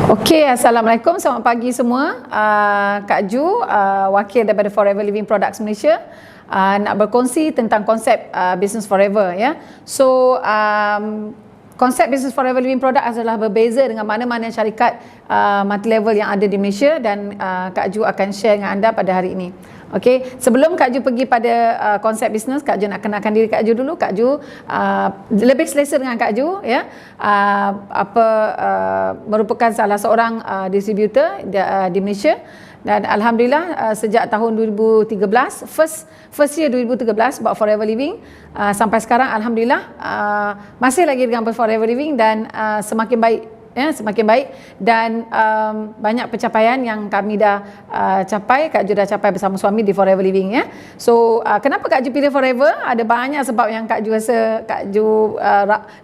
Okey, Assalamualaikum, selamat pagi semua. Kak Ju, wakil daripada Forever Living Products Malaysia, nak berkongsi tentang konsep Business Forever, ya. So, konsep Business Forever Living Products adalah berbeza dengan mana-mana syarikat multi level yang ada di Malaysia, dan Kak Ju akan share dengan anda pada hari ini. Okey, sebelum Kak Ju pergi pada konsep bisnes, Kak Ju nak kenalkan diri Kak Ju dulu. Kak Ju lebih selesa dengan Kak Ju, ya. Merupakan salah seorang distributor di Malaysia, dan alhamdulillah sejak tahun 2013, first year 2013 buat Forever Living, sampai sekarang alhamdulillah masih lagi dengan Forever Living, dan semakin baik, ya, semakin baik, dan banyak pencapaian yang kami dah capai. Kak Ju dah capai bersama suami di Forever Living, ya. So kenapa Kak Ju pilih Forever? Ada banyak sebab yang Kak Ju rasa Kak Ju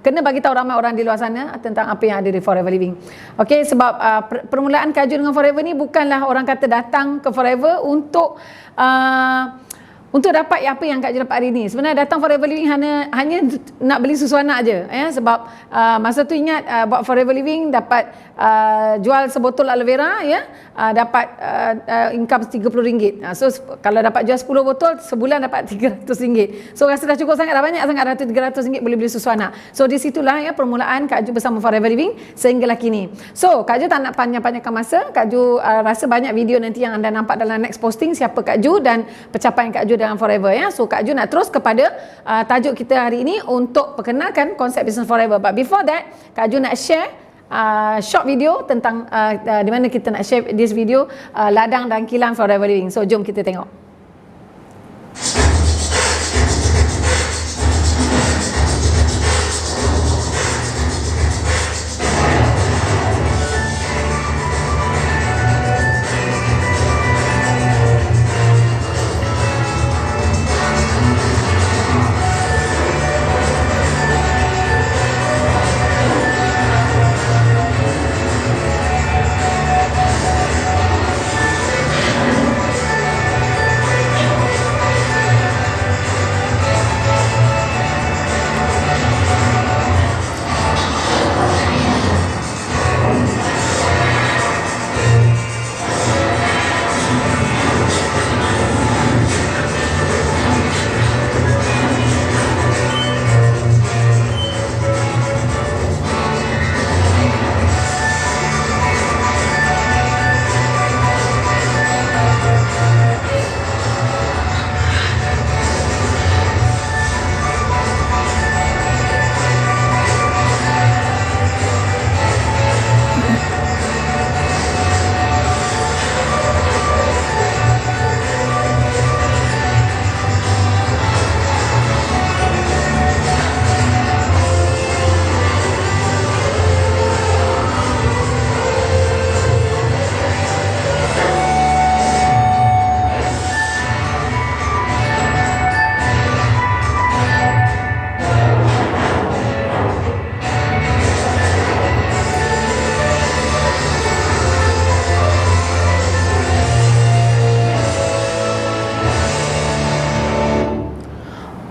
kena bagi tahu ramai orang di luar sana tentang apa yang ada di Forever Living. Okey, sebab permulaan Kak Ju dengan Forever ni bukanlah orang kata datang ke Forever untuk dapat apa yang Kak Ju dapat hari ni. Sebenarnya datang Forever Living hanya nak beli susu anak je, ya. Sebab masa tu ingat buat Forever Living dapat jual sebotol aloe vera, ya, dapat income RM30. So kalau dapat jual 10 botol sebulan dapat RM300. So rasa dah cukup sangat, dah banyak sangat, dah RM300 boleh beli susu anak. So di situlah, ya, permulaan Kak Ju bersama Forever Living sehinggalah kini. So Kak Ju tak nak panjang-panjangkan masa. Kak Ju rasa banyak video nanti yang anda nampak dalam next posting siapa Kak Ju dan pencapaian Kak Ju dalam Forever, ya. So Kak Ju nak terus kepada tajuk kita hari ini untuk perkenalkan konsep Business Forever. But before that, Kak Ju nak share short video tentang di mana kita nak share this video, ladang dan kilang Forever Living. So jom kita tengok.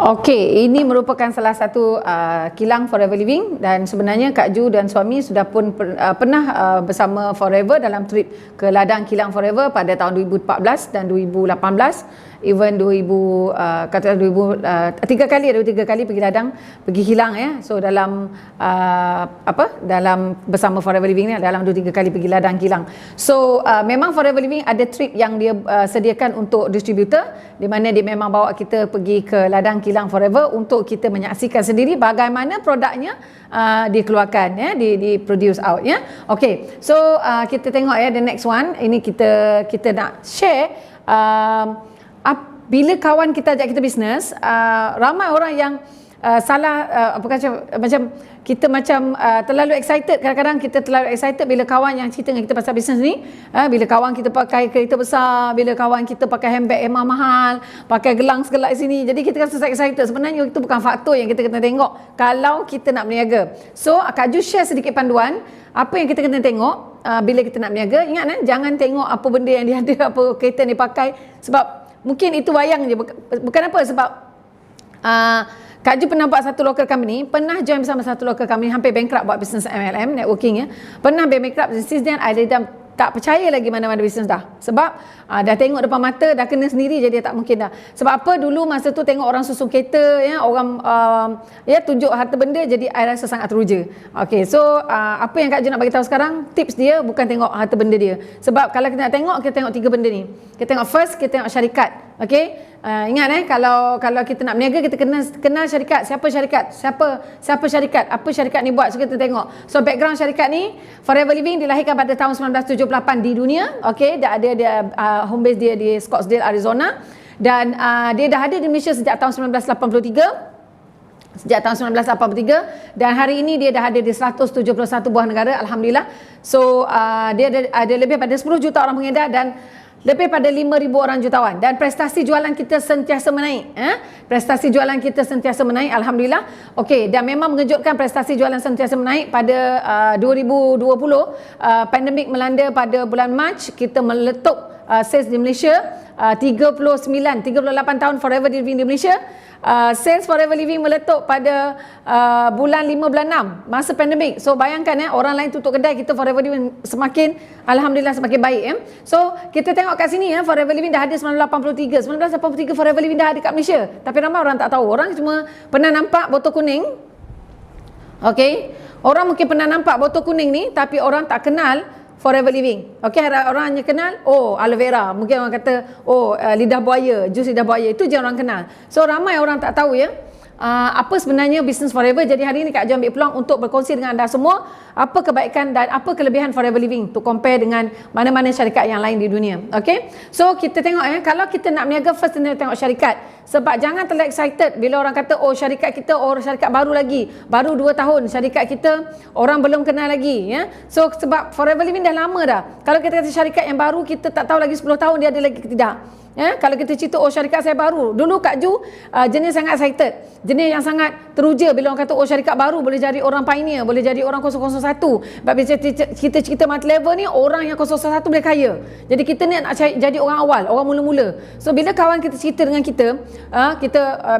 Okey, ini merupakan salah satu kilang Forever Living, dan sebenarnya Kak Ju dan suami sudah pun pernah bersama Forever dalam trip ke ladang kilang Forever pada tahun 2014 dan 2018. Even 2000 tiga kali pergi ladang, pergi kilang, ya. So dalam dalam bersama Forever Living ni dalam 2-3 kali pergi ladang kilang. So memang Forever Living ada trip yang dia sediakan untuk distributor, di mana dia memang bawa kita pergi ke ladang kilang Forever untuk kita menyaksikan sendiri bagaimana produknya dikeluarkan, ya, di produce out, ya. Okey, so kita tengok, ya, the next one. Ini kita nak share bila kawan kita ajak kita bisnes, ramai orang yang salah, macam kita terlalu excited. Kadang-kadang kita terlalu excited bila kawan yang cerita dengan kita pasal bisnes ni, bila kawan kita pakai kereta besar, bila kawan kita pakai handbag yang mahal, pakai gelang segala di sini, jadi kita rasa excited. Sebenarnya itu bukan faktor yang kita kena tengok kalau kita nak berniaga. So Kak Ju share sedikit panduan apa yang kita kena tengok bila kita nak berniaga. Ingat, jangan tengok apa benda yang dia ada, apa kereta yang dia pakai, sebab mungkin itu wayang je. Bukan apa, sebab Kak Ju pernah buat satu local company, pernah join bersama satu local company, hampir bankrupt buat business MLM, networking ya. Pernah bankrupt, since then I dah tak percaya lagi mana-mana bisnes dah. Sebab dah tengok depan mata, dah kena sendiri, jadi tak mungkin dah. Sebab apa, dulu masa tu tengok orang susun kereta, ya, orang tunjuk harta benda, jadi I rasa sangat teruja. Okay, so apa yang Kak Ju nak bagi tahu sekarang, tips dia bukan tengok harta benda dia. Sebab kalau kita nak tengok, kita tengok 3 benda ni. Kita tengok first, kita tengok syarikat. Okay, ingat kalau kita nak berniaga, kita kenal syarikat. Siapa syarikat? Siapa syarikat? Apa syarikat ni buat? So kita tengok. So background syarikat ni, Forever Living dilahirkan pada tahun 1978 di dunia. Okay, dia home base dia di Scottsdale, Arizona, dan dia dah ada di Malaysia sejak tahun 1983. Dan hari ini dia dah ada di 171 buah negara, alhamdulillah. So dia ada lebih pada 10 juta orang pengedar dan lebih pada 5,000 orang jutawan, dan prestasi jualan kita sentiasa menaik. Prestasi jualan kita sentiasa menaik, alhamdulillah. Okey, dan memang mengejutkan, prestasi jualan sentiasa menaik. Pada 2020 pandemik melanda pada bulan Mac, kita meletup sales di Malaysia. 38 tahun Forever Living di Malaysia. Sales Forever Living meletup pada bulan 5 bulan 6 masa pandemik. So bayangkan orang lain tutup kedai, kita Forever Living semakin, alhamdulillah, semakin baik. So kita tengok kat sini, Forever Living dah ada 1983 Forever Living dah ada kat Malaysia, tapi ramai orang tak tahu. Orang cuma pernah nampak botol kuning. Okey, orang mungkin pernah nampak botol kuning ni, tapi orang tak kenal Forever Living. Okey, orang hanya kenal, oh, aloe vera. Mungkin orang kata, oh, lidah buaya, jus lidah buaya. Itu je orang kenal. So ramai orang tak tahu ya, apa sebenarnya bisnes Forever. Jadi hari ini Kak Ju ambil peluang untuk berkongsi dengan anda semua apa kebaikan dan apa kelebihan Forever Living, to compare dengan mana-mana syarikat yang lain di dunia. Okey, so kita tengok kalau kita nak berniaga, first kita tengok syarikat. Sebab jangan terlalu excited bila orang kata, oh, syarikat kita, syarikat baru lagi, baru 2 tahun syarikat kita, orang belum kenal lagi ya. So sebab Forever Living dah lama dah. Kalau kita kata syarikat yang baru, kita tak tahu lagi 10 tahun dia ada lagi ke tidak. Kalau kita cerita, oh, syarikat saya baru. Dulu Kak Ju jenis sangat excited, jenis yang sangat teruja bila orang kata, oh, syarikat baru, boleh jadi orang pioneer, boleh jadi orang 001. Sebab bila kita cerita multi level ni, orang yang 001 boleh kaya. Jadi kita ni nak jadi orang awal, orang mula-mula. So bila kawan kita cerita dengan kita,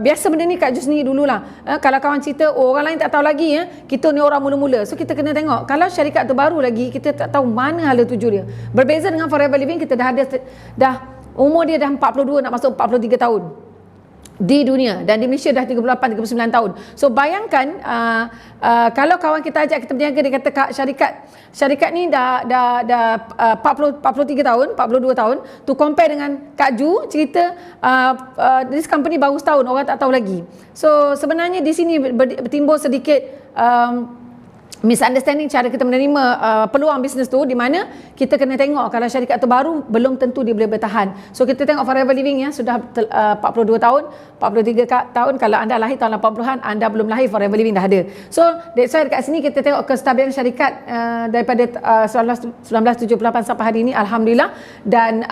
biasa benda ni Kak Ju sendiri dululah. Kalau kawan cerita, oh, orang lain tak tahu lagi, kita ni orang mula-mula. So kita kena tengok, kalau syarikat tu baru lagi, kita tak tahu mana hala tuju dia. Berbeza dengan Forever Living, kita dah umur dia dah 42 nak masuk 43 tahun di dunia, dan di Malaysia dah 38-39 tahun. So bayangkan kalau kawan kita ajak kita berniaga, dia kata, Kak, syarikat ni dah 43 tahun, 42 tahun, tu compare dengan Kak Ju cerita this company baru setahun, orang tak tahu lagi. So sebenarnya di sini bertimbul sedikit misunderstanding cara kita menerima peluang bisnes tu, di mana kita kena tengok kalau syarikat tu baru, belum tentu dia boleh bertahan. So kita tengok Forever Living sudah 42 tahun, 43 tahun. Kalau anda lahir tahun 80-an, anda belum lahir, Forever Living dah ada. So that's why dekat sini kita tengok kestabilan syarikat daripada 1978 sampai hari ini, alhamdulillah. Dan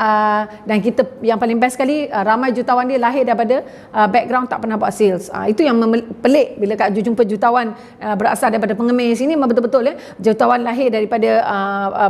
kita yang paling best sekali, ramai jutawan dia lahir daripada background tak pernah buat sales. Itu yang pelik bila Kak Ju jumpa jutawan berasal daripada pengemis ini. Betul-betul jutawan lahir daripada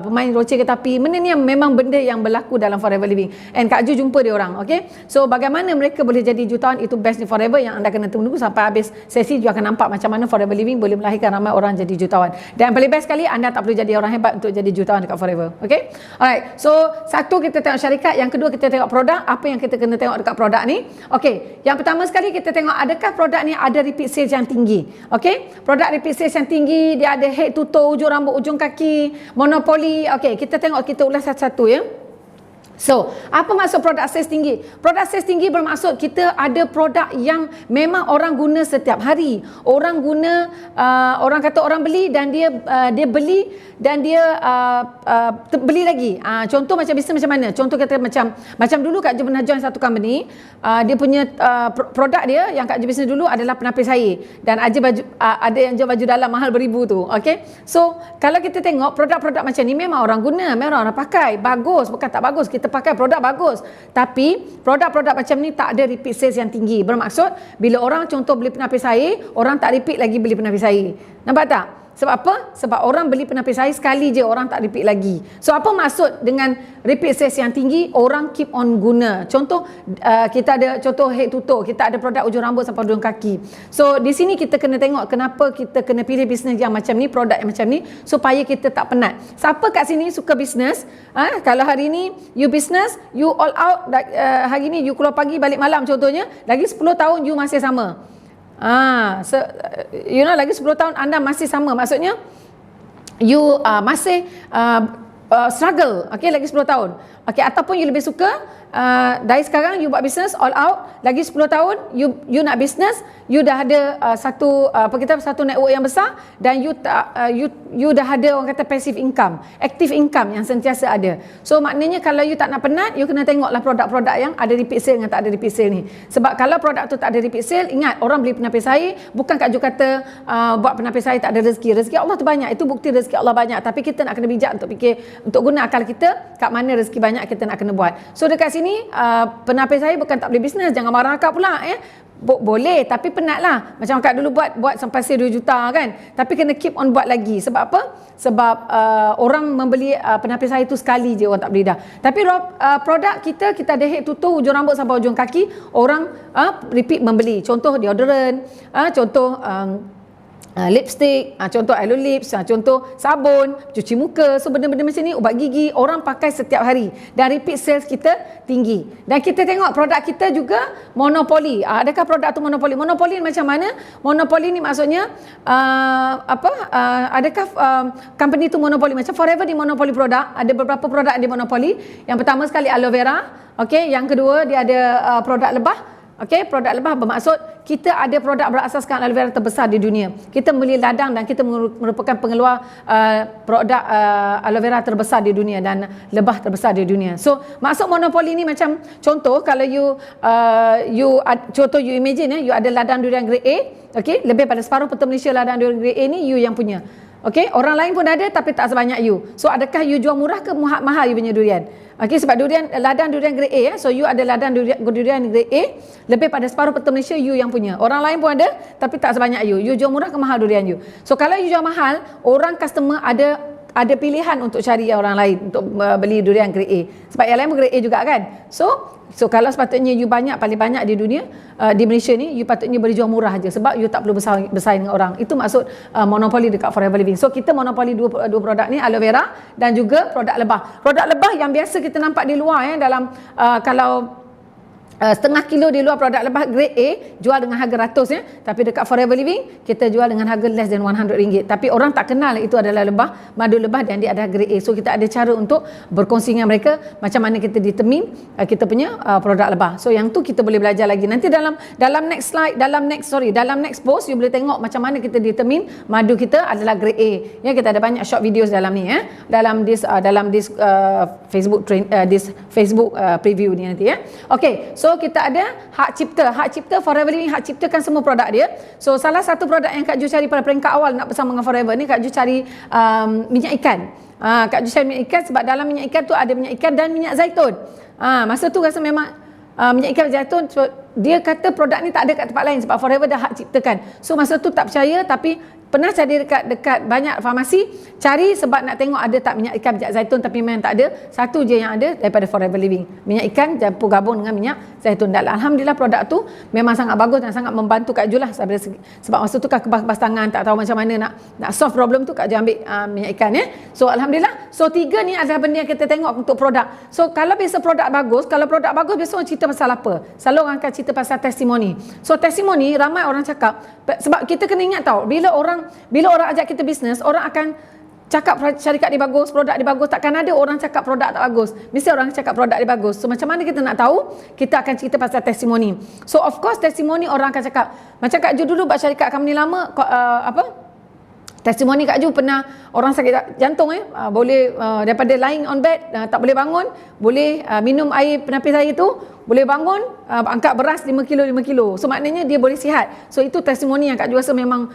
pemain roce kereta api. Benda ni memang benda yang berlaku dalam Forever Living, and Kak Ju jumpa dia orang. Okay, so bagaimana mereka boleh jadi jutawan, itu best ni Forever, yang anda kena tunggu sampai habis sesi juga akan nampak macam mana Forever Living boleh melahirkan ramai orang jadi jutawan. Dan paling best sekali, anda tak perlu jadi orang hebat untuk jadi jutawan dekat Forever. Okay, alright, so satu kita tengok syarikat, yang kedua kita tengok produk. Apa yang kita kena tengok dekat produk ni? Okay, yang pertama sekali kita tengok, adakah produk ni ada repeat sales yang tinggi. Okay, produk repeat sales yang tinggi, dia ada head to toe, ujung rambut, ujung kaki, monopoli. Okey, kita tengok, kita ulas satu-satu ya. So, apa maksud produk sales tinggi? Produk sales tinggi bermaksud kita ada produk yang memang orang guna setiap hari. Orang guna, orang kata orang beli dan dia beli dan dia beli lagi. Contoh macam bisnes macam mana? Contoh kata macam dulu Kak Ju pernah join satu company, dia punya produk dia yang Kak Ju bisnes dulu adalah penapis air, dan ada yang jual baju dalam mahal beribu tu. Okey. So, kalau kita tengok produk-produk macam ni memang orang guna, memang orang pakai, bagus, bukan tak bagus. Kita pakai produk bagus, tapi produk-produk macam ni tak ada repeat sales yang tinggi. Bermaksud bila orang contoh beli penapis air, orang tak repeat lagi beli penapis air. Nampak tak? Sebab apa? Sebab orang beli penapis air sekali je, orang tak repeat lagi. So apa maksud dengan repeat sales yang tinggi? Orang keep on guna. Contoh kita ada contoh head to toe, kita ada produk ujung rambut sampai ujung kaki. So di sini kita kena tengok kenapa kita kena pilih bisnes yang macam ni, produk yang macam ni, supaya kita tak penat. Siapa kat sini suka bisnes? Kalau hari ni you business, you all out, hari ni you keluar pagi balik malam contohnya, lagi 10 tahun you masih sama. Lagi 10 tahun anda masih sama, maksudnya you masih struggle, lagi 10 tahun. Ataupun you lebih suka dari sekarang you buat business all out, lagi 10 tahun you nak business, you dah ada satu network yang besar, dan you dah ada orang kata passive income, active income yang sentiasa ada. So maknanya kalau you tak nak penat, you kena tengoklah produk-produk yang ada repeat sale dengan tak ada repeat sale ni. Sebab kalau produk tu tak ada repeat sale, ingat orang beli penapis air bukan Kak Ju kata buat penapis air tak ada rezeki Allah tu banyak, itu bukti rezeki Allah banyak, tapi kita nak kena bijak untuk fikir, untuk guna akal kita kat mana rezeki banyak kita nak kena buat. So dekat sini penapis air bukan tak boleh bisnes, jangan marah akak pula boleh, tapi penat lah. Macam akak dulu buat sampai sale 2 juta kan, tapi kena keep on buat lagi. Sebab apa? Sebab orang membeli penapis air tu sekali je, orang tak beli dah. Tapi produk kita ada head to toe, ujung rambut sampai ujung kaki, orang repeat membeli. Contoh deodorant, contoh lipstick, contoh aloe lips, contoh sabun, cuci muka. So benda-benda macam ni, ubat gigi, orang pakai setiap hari dan repeat sales kita tinggi. Dan kita tengok produk kita juga monopoli. Adakah produk tu monopoli? Monopoli macam mana? Monopoli ni maksudnya adakah company tu monopoli? Macam Forever di monopoli produk, ada beberapa produk di monopoli. Yang pertama sekali aloe vera, yang kedua dia ada produk lebah. Produk lebah bermaksud kita ada produk berasaskan aloe vera terbesar di dunia. Kita membeli ladang dan kita merupakan pengeluar produk aloe vera terbesar di dunia dan lebah terbesar di dunia. So maksud monopoli ni macam contoh, kalau you imagine you ada ladang durian grade A, lebih pada separuh peta Malaysia ladang durian grade A ni you yang punya. Orang lain pun ada tapi tak sebanyak you. So adakah you jual murah ke mahal you punya durian? Sebab ladang durian grade A, so you ada ladang durian grade A, lebih pada separuh peta Malaysia you yang punya. Orang lain pun ada tapi tak sebanyak you. You jual murah ke mahal durian you? So kalau you jual mahal, orang customer ada pilihan untuk cari orang lain untuk beli durian grade A. Sebab yang lain pun grade A juga kan. So kalau sepatutnya you paling banyak di dunia, di Malaysia ni, you patutnya boleh jual murah je, sebab you tak perlu bersaing dengan orang. Itu maksud monopoli dekat Forever Living. So kita monopoli dua produk ni, aloe vera dan juga produk lebah. Produk lebah yang biasa kita nampak di luar dalam kalau setengah kilo di luar produk lebah grade A jual dengan harga ratus tapi dekat Forever Living kita jual dengan harga less than RM100. Tapi orang tak kenal itu adalah lebah, madu lebah, dan dia ada grade A. So kita ada cara untuk berkongsi dengan mereka macam mana kita determine kita punya produk lebah. So yang tu kita boleh belajar lagi. Nanti dalam next slide, dalam next post you boleh tengok macam mana kita determine madu kita adalah grade A. Kita ada banyak short videos dalam ni dalam this Facebook preview ni nanti so kita ada hak cipta Forever Living hak ciptakan semua produk dia. So salah satu produk yang Kak Ju cari pada peringkat awal nak bersama dengan Forever ni, Kak Ju cari minyak ikan. Kak Ju cari minyak ikan sebab dalam minyak ikan tu ada minyak ikan dan minyak zaitun. Masa tu rasa memang minyak ikan zaitun, so dia kata produk ni tak ada kat tempat lain sebab Forever dah hak ciptakan. So masa tu tak percaya, tapi pernah cari dekat banyak farmasi, cari sebab nak tengok ada tak minyak ikan, minyak zaitun, tapi memang tak ada. Satu je yang ada daripada Forever Living, minyak ikan campur gabung dengan minyak zaitun. Dan alhamdulillah produk tu memang sangat bagus dan sangat membantu Kak Ju lah. Sebab masa tu Kak kebas tangan, tak tahu macam mana nak solve problem tu, Kak Ju ambil minyak ikan So alhamdulillah. So 3 ni adalah benda yang kita tengok untuk produk. So kalau biasa produk bagus, biasa orang cerita pasal apa? Selalu orang akan cerita pasal testimoni. So testimoni ramai orang cakap, sebab kita kena ingat tau, bila orang ajak kita bisnes, orang akan cakap syarikat dia bagus, produk dia bagus. Takkan ada orang cakap produk tak bagus. Mesti orang cakap produk dia bagus. So macam mana kita nak tahu? Kita akan cerita pasal testimoni. So of course testimoni orang akan cakap, macam Kak Ju dulu buat syarikat kami lama, testimoni Kak Ju pernah orang sakit jantung boleh daripada lying on bed, tak boleh bangun, boleh minum air penapis air tu, boleh bangun, angkat beras 5 kilo 5 kilo. So maknanya dia boleh sihat. So itu testimoni yang Kak Ju rasa memang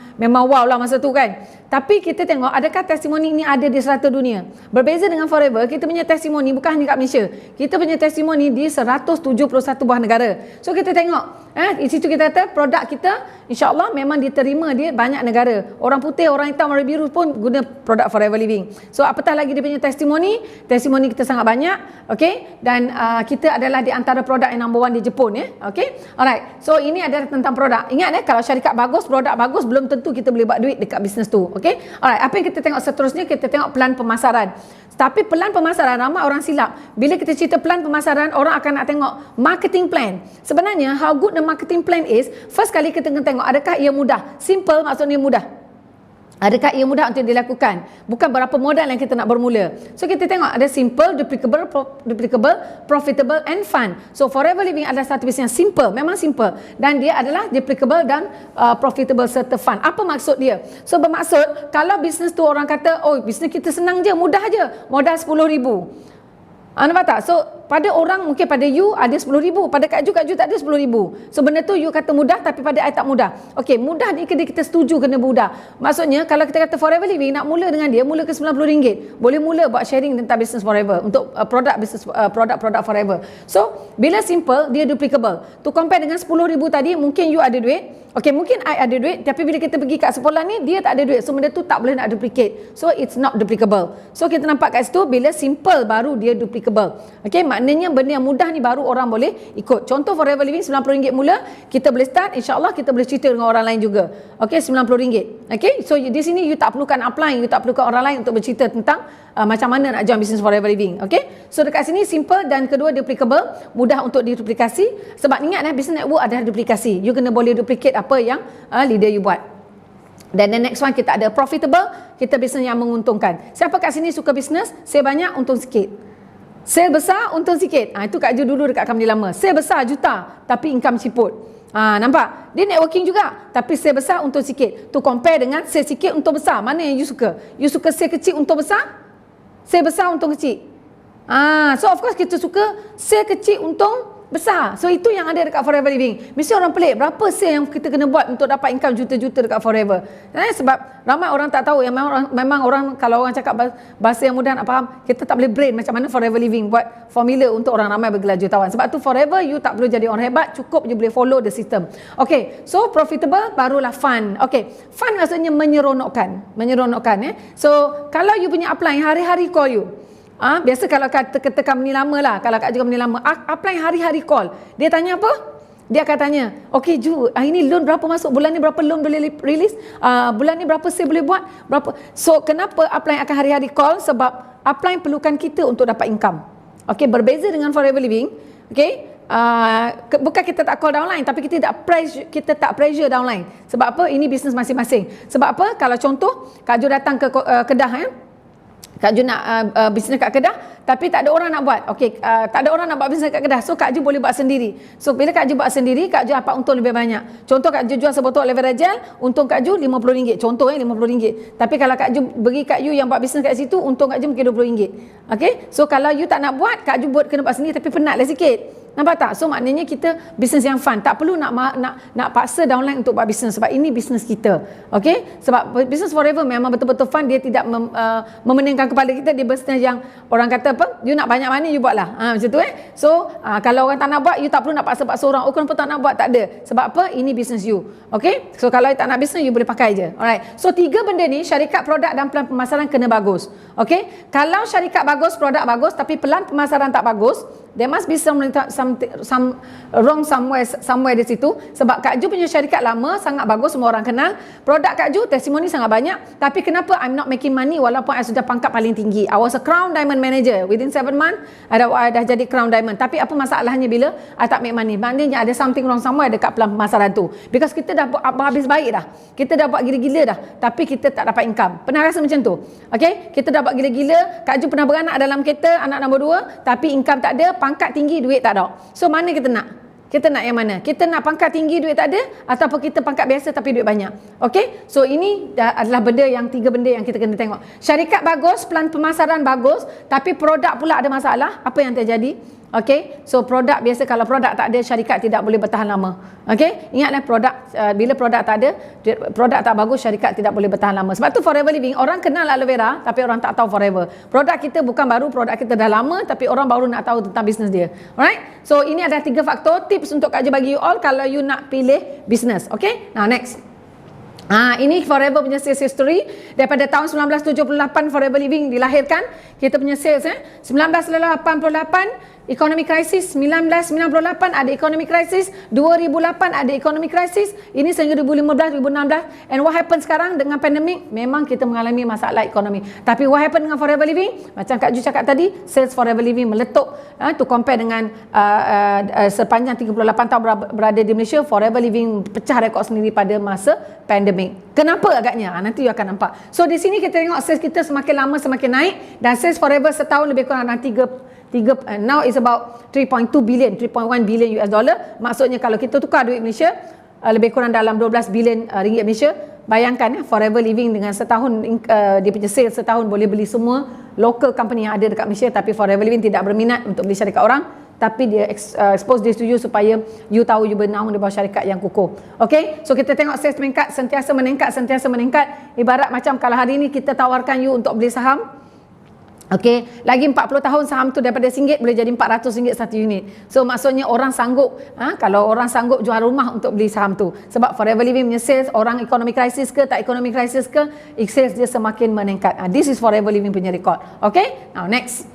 wow lah masa tu kan. Tapi kita tengok adakah testimoni ini ada di serata dunia. Berbeza dengan Forever, kita punya testimoni bukan hanya kat Malaysia. Kita punya testimoni di 171 buah negara. So kita tengok di situ kita kata produk kita insya-Allah memang diterima di banyak negara. Orang putih, orang hitam, orang biru pun guna produk Forever Living. So apatah lagi dia punya testimoni kita sangat banyak, okey, dan kita adalah di antara produk yang number 1 di Jepun ya. Okey. Alright. So ini adalah tentang produk. Ingat kalau syarikat bagus, produk bagus, belum tentu kita boleh buat duit dekat bisnes tu. Okey. Alright, apa yang kita tengok seterusnya, kita tengok pelan pemasaran. Tapi pelan pemasaran, ramai orang silap. Bila kita cerita pelan pemasaran, orang akan nak tengok marketing plan. Sebenarnya, how good the marketing plan is, first kali kita kena tengok, adakah ia mudah? Simple maksudnya mudah. Adakah ia mudah untuk dilakukan? Bukan berapa modal yang kita nak bermula. So kita tengok ada simple, duplicable, profitable and fun. So Forever Living adalah satu bisnes yang simple, memang simple, dan dia adalah duplicable dan profitable serta fun. Apa maksud dia? So bermaksud kalau bisnes tu orang kata, oh bisnes kita senang je, mudah je, modal 10,000. Nampak tak? So pada orang, mungkin pada you ada 10,000, pada Kak Ju tak ada 10,000. So benda tu you kata mudah, tapi pada I tak mudah. Okey, mudah ni kita setuju kena mudah. Maksudnya kalau kita kata Forever Living nak mula dengan dia, mula ke RM90. Boleh mula buat sharing tentang business Forever untuk produk Forever. So bila simple, dia duplicable. To compare dengan 10,000 tadi, mungkin you ada duit. Okey, mungkin I ada duit, tapi bila kita pergi kat sekolah ni, dia tak ada duit. So benda tu tak boleh nak duplicate. So it's not duplicable. So kita nampak kat situ, bila simple baru dia duplicable. Okey, maknanya benda yang mudah ni baru orang boleh ikut. Contoh Forever Living RM90 mula, kita boleh start, insya-Allah kita boleh cerita dengan orang lain juga. Okey, RM90. Okey, so di sini you tak perlukan upline, you tak perlukan orang lain untuk bercerita tentang macam mana nak join bisnes Forever Living. Okey, so dekat sini simple dan kedua duplicable, mudah untuk diduplikasi. Sebab ingat business network adalah duplikasi. You kena boleh duplicate apa yang leader you buat. Dan the next one kita ada profitable, kita bisnes yang menguntungkan. Siapa kat sini suka bisnes? Sale banyak, untung sikit. Sale besar, untung sikit. Itu Kak Ju dulu dekat company lama. Sale besar juta, tapi income ciput. Nampak? Dia networking juga, tapi sale besar, untung sikit. Tu compare dengan sale sikit, untung besar. Mana yang you suka? You suka sale kecil, untung besar? Sale besar, untung kecil? So of course kita suka sale kecil, untung besar. So itu yang ada dekat Forever Living. Mesti orang pelik, berapa sale yang kita kena buat untuk dapat income juta-juta dekat Forever. Sebab ramai orang tak tahu, yang memang orang, kalau orang cakap bahasa yang mudah nak faham, kita tak boleh brain macam mana Forever Living buat formula untuk orang ramai bergelar jutawan. Sebab tu Forever you tak perlu jadi orang hebat, cukup you boleh follow the system. Okay, so profitable barulah fun. Okay, fun maksudnya menyeronokkan. So kalau you punya upline hari-hari call you, biasa kalau kata company lama lah, kalau Kak Ju company lama, upline hari-hari call. Dia tanya apa? Dia akan tanya, okay Ju, ini loan berapa masuk? Bulan ni berapa loan boleh release? Bulan ni berapa sale boleh buat? Berapa? So kenapa upline akan hari-hari call? Sebab upline perlukan kita untuk dapat income. Okay, berbeza dengan Forever Living. Okay, bukan kita tak call downline, tapi kita tak pressure downline. Sebab apa? Ini bisnes masing-masing. Sebab apa? Kalau contoh Kak Ju datang ke Kedah, Kak Ju nak bisnes kat Kedah, tapi tak ada orang nak buat. Okey, tak ada orang nak buat bisnes kat Kedah. So Kak Ju boleh buat sendiri. So bila Kak Ju buat sendiri, Kak Ju dapat untung lebih banyak. Contoh Kak Ju jual sebotol aloe vera gel, untung Kak Ju RM50. Contoh RM50. Tapi kalau Kak Ju bagi Kak Ju yang buat bisnes kat situ, untung Kak Ju mungkin RM20. Okey? So kalau you tak nak buat, Kak Ju kena buat sendiri, tapi penatlah sikit. Nampak tak? So maknanya kita bisnes yang fun. Tak perlu nak paksa downline untuk buat bisnes, sebab ini bisnes kita. Okey? Sebab bisnes Forever memang betul-betul fun. Dia tidak memeningkan kepala kita. Dia bisnes yang orang kata apa? You nak banyak money, you buatlah. Macam tu So kalau orang tak nak buat, you tak perlu nak paksa-paksa orang. Oh kenapa tak nak buat? Tak ada. Sebab apa? Ini bisnes you. Okey? So kalau you tak nak bisnes, you boleh pakai je. Alright. So 3 benda ni, syarikat, produk dan pelan pemasaran kena bagus. Okey? Kalau syarikat bagus, produk bagus, tapi pelan pemasaran tak bagus, there must be some wrong somewhere di situ. Sebab Kak Ju punya syarikat lama sangat bagus, semua orang kenal. Produk Kak Ju, testimoni sangat banyak. Tapi kenapa I'm not making money walaupun I sudah pangkat paling tinggi? I was a Crown Diamond Manager. Within 7 months, I dah jadi Crown Diamond. Tapi apa masalahnya bila I tak make money? Maknanya ada something wrong somewhere dekat pelan pemasaran tu. Because kita dah buat habis baik dah. Kita dah buat gila-gila dah. Tapi kita tak dapat income. Pernah rasa macam tu? Okay? Kita dah buat gila-gila. Kak Ju pernah beranak dalam kereta, anak nombor 2. Tapi income tak ada. Pangkat tinggi, duit tak ada. So mana kita nak? Kita nak yang mana? Kita nak pangkat tinggi, duit tak ada, ataupun kita pangkat biasa tapi duit banyak? Okey? So ini adalah benda yang 3 benda yang kita kena tengok. Syarikat bagus, pelan pemasaran bagus, tapi produk pula ada masalah. Apa yang terjadi? Okey, so produk biasa, kalau produk tak ada, syarikat tidak boleh bertahan lama. Okey, ingatlah produk, bila produk tak ada, produk tak bagus, syarikat tidak boleh bertahan lama. Sebab tu Forever Living, orang kenal aloe vera tapi orang tak tahu Forever. Produk kita bukan baru, produk kita dah lama tapi orang baru nak tahu tentang bisnes dia. Alright, so ini ada 3 faktor tips untuk Kak Jo bagi you all kalau you nak pilih bisnes. Okey, now next. Ini Forever punya sales history daripada tahun 1978 Forever Living dilahirkan. Kita punya sales 1988 economic crisis, 1998 ada economic crisis, 2008 ada economic crisis, ini sehingga 2015, 2016. And what happen sekarang dengan pandemik? Memang kita mengalami masalah ekonomi. Tapi what happen dengan Forever Living? Macam Kak Ju cakap tadi, sales Forever Living meletup. To compare dengan sepanjang 38 tahun berada di Malaysia, Forever Living pecah rekod sendiri pada masa pandemik. Kenapa agaknya? Nanti you akan nampak. So di sini kita tengok sales kita semakin lama semakin naik, dan sales Forever setahun lebih kurang dalam 3 now is about 3.2 billion, 3.1 billion US dollar. Maksudnya kalau kita tukar duit Malaysia, lebih kurang dalam 12 bilion ringgit Malaysia. Bayangkan Forever Living dengan setahun dia punya sales setahun boleh beli semua local company yang ada dekat Malaysia, tapi Forever Living tidak berminat untuk beli syarikat orang, tapi dia expose this to you supaya you tahu you bernaung di bawah syarikat yang kukuh. Okay, so kita tengok sales meningkat, sentiasa meningkat. Ibarat macam kalau hari ini kita tawarkan you untuk beli saham, okey, lagi 40 tahun saham tu daripada RM1 boleh jadi RM400 satu unit. So maksudnya orang sanggup, kalau orang sanggup jual rumah untuk beli saham tu. Sebab Forever Living punya sales, orang economic crisis ke tak economic crisis ke, sales dia semakin meningkat. This is Forever Living punya record. Okay, now next.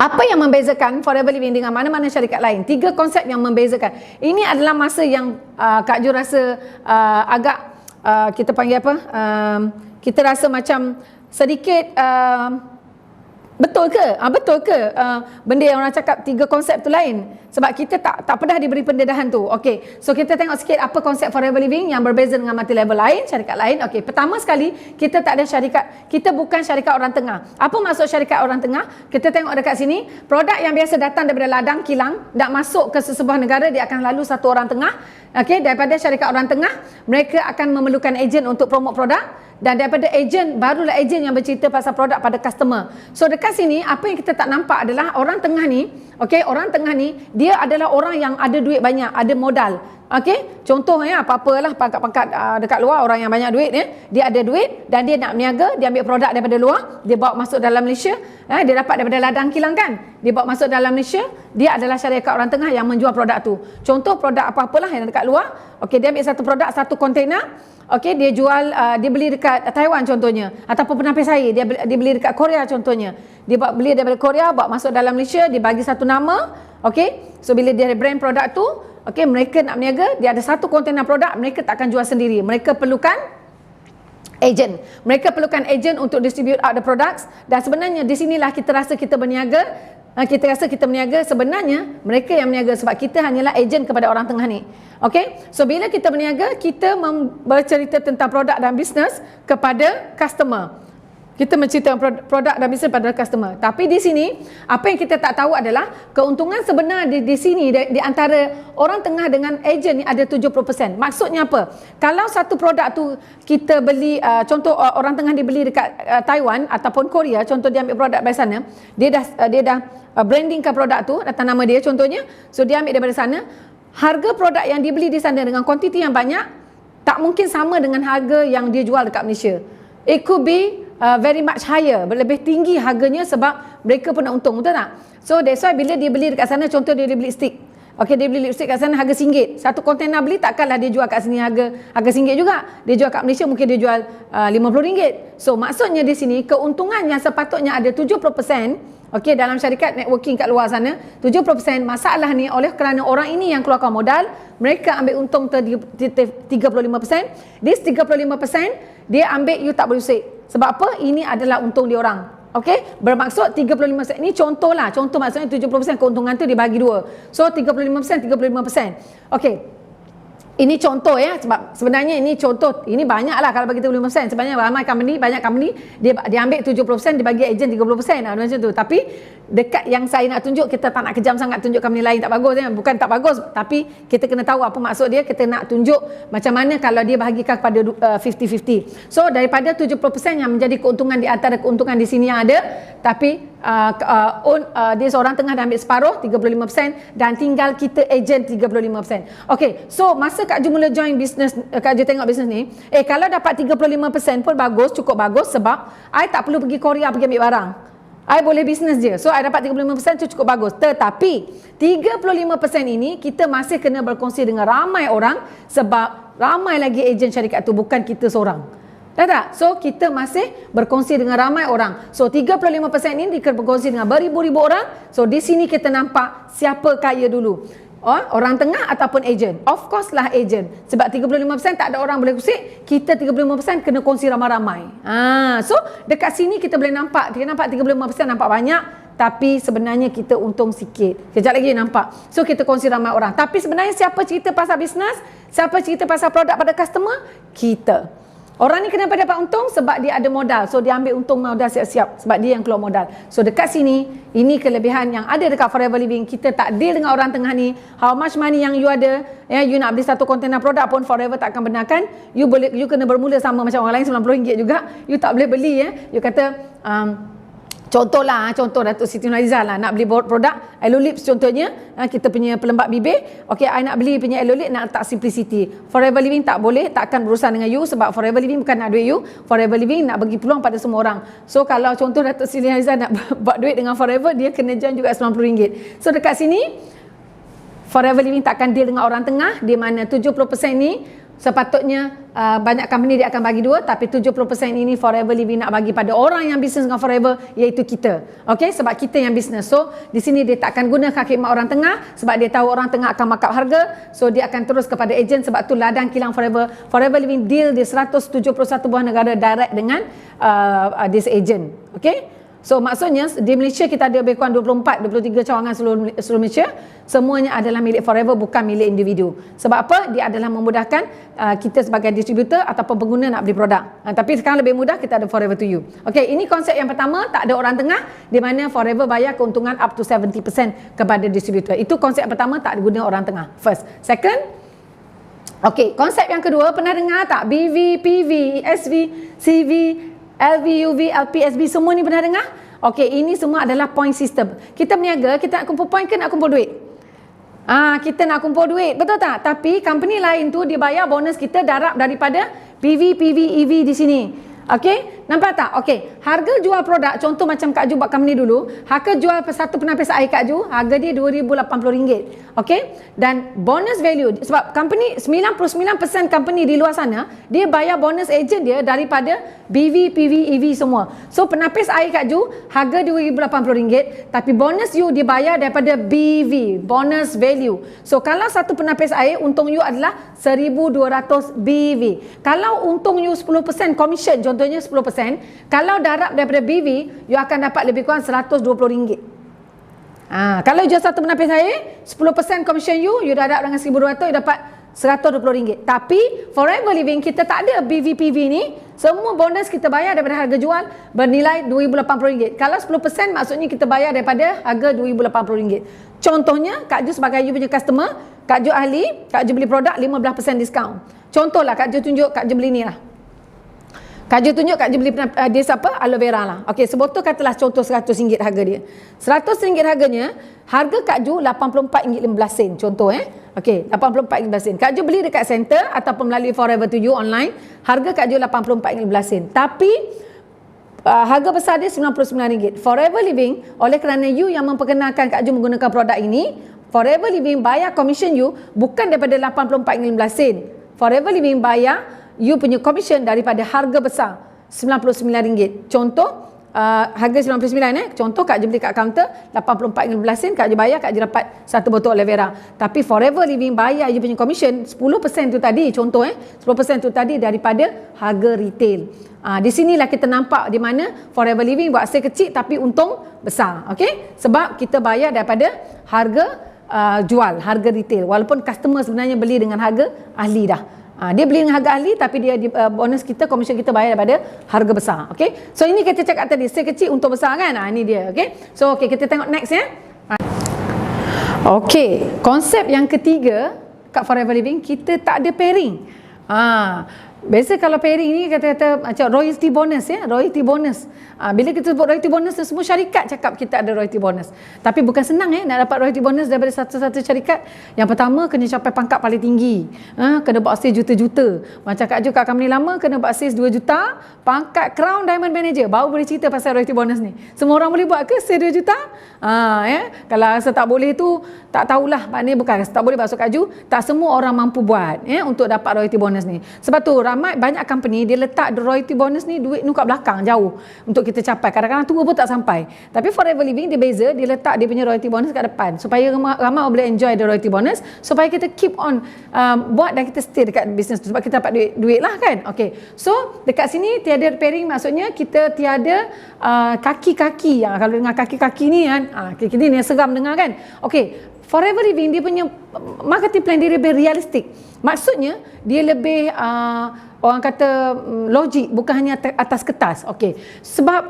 Apa yang membezakan Forever Living dengan mana-mana syarikat lain? 3 konsep yang membezakan. Ini adalah masa yang Kak Jo rasa agak kita panggil apa? Kita rasa macam sedikit betul ke benda yang orang cakap 3 konsep tu lain, sebab kita tak pernah diberi pendedahan tu. Okey, so kita tengok sikit apa konsep Forever Living yang berbeza dengan multi level lain, syarikat lain. Okey, pertama sekali, kita tak ada syarikat, kita bukan syarikat orang tengah. Apa maksud syarikat orang tengah? Kita tengok dekat sini, produk yang biasa datang daripada ladang kilang nak masuk ke sesebuah negara, dia akan lalu satu orang tengah. Okey, daripada syarikat orang tengah, mereka akan memerlukan ejen untuk promote produk, dan daripada ejen, barulah ejen yang bercerita pasal produk pada customer. So dekat sini, apa yang kita tak nampak adalah orang tengah ni, okey, orang tengah ni, dia adalah orang yang ada duit banyak, ada modal. Okey, contohnya apa-apalah pangkat-pangkat dekat luar, orang yang banyak duit, dia ada duit dan dia nak berniaga, dia ambil produk daripada luar, dia bawa masuk dalam Malaysia, dia dapat daripada ladang kilang kan, dia bawa masuk dalam Malaysia, dia adalah syarikat orang tengah yang menjual produk tu. Contoh produk apa-apalah yang dekat luar, okey, dia ambil satu produk, satu kontainer, okey, dia jual, dia beli dekat Taiwan contohnya, ataupun penapis air, dia beli dekat Korea contohnya, dia beli daripada Korea, bawa masuk dalam Malaysia, dia bagi satu nama. Okey, so bila dia brand produk tu, okey, mereka nak berniaga, dia ada satu kontainer produk, mereka tak akan jual sendiri, mereka perlukan ejen. Mereka perlukan ejen untuk distribute out the products. Dan sebenarnya di sinilah kita rasa kita berniaga. Kita rasa kita berniaga, sebenarnya mereka yang berniaga, sebab kita hanyalah ejen kepada orang tengah ni. Okey, so bila kita berniaga, kita bercerita tentang produk dan bisnes kepada customer. Kita menceritakan produk dan bisnes pada customer. Tapi di sini, apa yang kita tak tahu adalah keuntungan sebenar di sini, di antara orang tengah dengan ejen ni ada 70%. Maksudnya apa? Kalau satu produk tu kita beli, contoh orang tengah dibeli dekat Taiwan ataupun Korea, contoh dia ambil produk dari sana, dia dah brandingkan produk tu, datang nama dia contohnya, so dia ambil daripada sana, harga produk yang dibeli di sana dengan kuantiti yang banyak, tak mungkin sama dengan harga yang dia jual dekat Malaysia. It could be very much higher, lebih tinggi harganya, sebab mereka pun nak untung, betul tak? So that's why bila dia beli dekat sana, contoh dia beli lipstick, okey, dia beli lipstick kat sana harga RM1, satu kontainer beli, takkanlah dia jual kat sini harga RM1 juga, dia jual kat Malaysia mungkin dia jual RM50. So maksudnya di sini keuntungan yang sepatutnya ada 70%, okey, dalam syarikat networking kat luar sana 70%, masalah ni oleh kerana orang ini yang keluarkan modal, mereka ambil untung 35%. This 35% dia ambil, you tak boleh usik. Sebab apa? Ini adalah untung dia orang. Okey, bermaksud 35%. Ini contoh lah. Contoh maksudnya 70% keuntungan tu dibagi dua. So 35%, 35%. Okey. Ini contoh ya, sebab sebenarnya ini contoh, ini banyak lah kalau bagi 35%. Sebenarnya ramai company, banyak company, dia ambil 70%, dia bagi ejen 30%, macam tu. Tapi dekat yang saya nak tunjuk, kita tak nak kejam sangat tunjuk company lain tak bagus ya. Bukan tak bagus, tapi kita kena tahu apa maksud dia. Kita nak tunjuk macam mana kalau dia bahagikan kepada 50-50. So daripada 70% yang menjadi keuntungan di antara keuntungan di sini yang ada, tapi dia seorang tengah dah ambil separuh 35% dan tinggal kita agent 35%. Okey, so masa Kak Ju mula join bisnes, Kak Ju tengok bisnes ni, kalau dapat 35% pun bagus, cukup bagus, sebab I tak perlu pergi Korea pergi ambil barang. I boleh bisnes je. So I dapat 35% tu cukup bagus. Tetapi 35% ini kita masih kena berkongsi dengan ramai orang, sebab ramai lagi ejen syarikat tu, bukan kita seorang. Dah tak? So kita masih berkongsi dengan ramai orang. So 35% ini berkongsi dengan beribu-ribu orang. So di sini kita nampak siapa kaya dulu. Orang tengah ataupun ejen. Of course lah ejen. Sebab 35% tak ada orang boleh kongsi. Kita 35% kena kongsi ramai-ramai. So dekat sini kita boleh nampak. Dia nampak 35% nampak banyak, tapi sebenarnya kita untung sikit. Sekejap lagi nampak. So kita kongsi ramai orang. Tapi sebenarnya siapa cerita pasal bisnes? Siapa cerita pasal produk pada customer? Kita. Orang ni kenapa dapat untung? Sebab dia ada modal. So dia ambil untung modal siap-siap. Sebab dia yang keluar modal. So dekat sini, ini kelebihan yang ada dekat Forever Living. Kita tak deal dengan orang tengah ni. How much money yang you ada, you nak beli satu kontainer produk pun Forever tak akan benarkan. You kena bermula sama macam orang lain, RM90 juga. You tak boleh beli. You kata, contoh Datuk Siti Nurhaliza lah, nak beli produk Aloe Lips contohnya, kita punya pelembap bibir. Okey, I nak beli punya Aloe Lips, nak letak Simplicity. Forever Living tak boleh, takkan berurusan dengan you, sebab Forever Living bukan nak duit you. Forever Living nak bagi peluang pada semua orang. So kalau contoh Datuk Siti Nurhaliza nak buat duit dengan Forever, dia kena join juga RM90. So dekat sini Forever Living takkan deal dengan orang tengah, di mana 70% ni sepatutnya banyak company dia akan bagi 2, tapi 70% ini Forever Living nak bagi pada orang yang bisnes dengan Forever, iaitu kita. Okey, sebab kita yang bisnes. So di sini dia takkan guna kaki mak orang tengah, sebab dia tahu orang tengah akan markup harga. So dia akan terus kepada ejen, sebab tu ladang kilang Forever. Forever Living deal di 171 buah negara direct dengan this agent. Okey. So maksudnya di Malaysia kita ada lebih kurang 23 cawangan seluruh Malaysia. Semuanya adalah milik Forever, bukan milik individu. Sebab apa? Dia adalah memudahkan kita sebagai distributor ataupun pengguna nak beli produk. Tapi sekarang lebih mudah, kita ada Forever to you. Okey, ini konsep yang pertama, tak ada orang tengah, di mana Forever bayar keuntungan up to 70% kepada distributor. Itu konsep pertama, tak guna orang tengah. First. Second, okey, konsep yang kedua, pernah dengar tak? BV, PV, ESV, CV, LV, UV, LPSB, semua ni pernah dengar? Okey, ini semua adalah point system. Kita berniaga, kita nak kumpul point ke nak kumpul duit? Kita nak kumpul duit, betul tak? Tapi company lain tu dia bayar bonus kita darab daripada PV, PV, EV di sini. Okey, nampak tak? Okey, harga jual produk, contoh macam Kak Ju buat company dulu, harga jual satu penapis air Kak Ju, harga dia RM2,080. Okey, dan bonus value, sebab company 99% company di luar sana, dia bayar bonus agent dia daripada BV, PV, EV semua. So penapis air Kak Ju, harga RM2,080, tapi bonus you dibayar daripada BV, bonus value. So kalau satu penapis air, untung you adalah 1,200 BV. Kalau untung you 10% commission, contohnya 10%, kalau darab daripada BV, you akan dapat lebih kurang RM120. Kalau jual satu penapis air, 10% commission you darab dengan 1,200, you dapat RM120. Tapi Forever Living kita tak ada BV, PV ni. Semua bonus kita bayar daripada harga jual bernilai RM2,080. Kalau 10% maksudnya kita bayar daripada harga RM2,080. Contohnya, Kak Ju sebagai you punya customer, Kak Ju ahli, Kak Ju beli produk 15% diskaun. Contohlah, Kak Ju tunjuk, Kak Ju beli ni lah. Kak Ju tunjuk, Kak Ju beli dia siapa? Aloe vera lah. Okey, sebotol katalah contoh RM100 harga dia. RM100 harganya, harga Kak Ju RM84.15 contoh Okey, RM84.15. Kak Ju beli dekat center ataupun melalui Forever to you online, harga Kak Ju RM84.15. Tapi harga besar dia RM99. Forever Living, oleh kerana you yang memperkenalkan Kak Ju menggunakan produk ini, Forever Living bayar commission you bukan daripada RM84.15. Forever Living bayar you punya commission daripada harga besar RM99. Contoh, harga RM99 contoh Kak Ju beli kat kaunter RM84.15, Kak Ju bayar, Kak Ju dapat satu botol aloe vera. Tapi Forever Living bayar you punya commission 10% tu tadi, contoh 10% tu tadi daripada harga retail. Di sinilah kita nampak di mana Forever Living buat sale kecil tapi untung besar. Okey, sebab kita bayar daripada harga jual, harga retail, walaupun customer sebenarnya beli dengan harga ahli dah. Dia beli dengan harga ahli, tapi dia bonus kita, komisen kita bayar daripada harga besar. Okey, so ini kita cakap tadi, sale kecil untung besar kan. Ini dia. Okey, so kita tengok next Okey, konsep yang ketiga kat Forever Living, kita tak ada pairing. Biasa kalau pairing ni kata-kata macam royalty bonus ya, royalty bonus. Bila kita sebut royalty bonus, semua syarikat cakap kita ada royalty bonus. Tapi bukan senang nak dapat royalty bonus daripada satu-satu syarikat. Yang pertama kena capai pangkat paling tinggi. Kena buat sales juta-juta. Macam Kak Jo kat company lama kena buat sales 2 juta, pangkat Crown Diamond Manager. Baru boleh cerita pasal royalty bonus ni. Semua orang boleh buat ke sales 2 juta? Kalau rasa tak boleh tu, tak tahulah. Maknanya bukan rasa tak boleh masuk Kak Jo, tak semua orang mampu buat untuk dapat royalty bonus ni. Sebab tu banyak company dia letak royalty bonus ni duit nu kat belakang jauh untuk kita capai. Kadang-kadang tua pun tak sampai. Tapi Forever Living dia beza, dia letak dia punya royalty bonus kat depan supaya ramai boleh enjoy the royalty bonus, supaya kita keep on buat dan kita stay dekat business tu sebab kita dapat duit lah kan. Okay, so dekat sini tiada pairing, maksudnya kita tiada kaki-kaki. Kalau dengar kaki-kaki ni kan, kaki ni yang seram dengar kan. Okay, Forever Living dia punya marketing plan dia lebih realistik. Maksudnya dia lebih orang kata logik, bukan hanya atas kertas. Okey. Sebab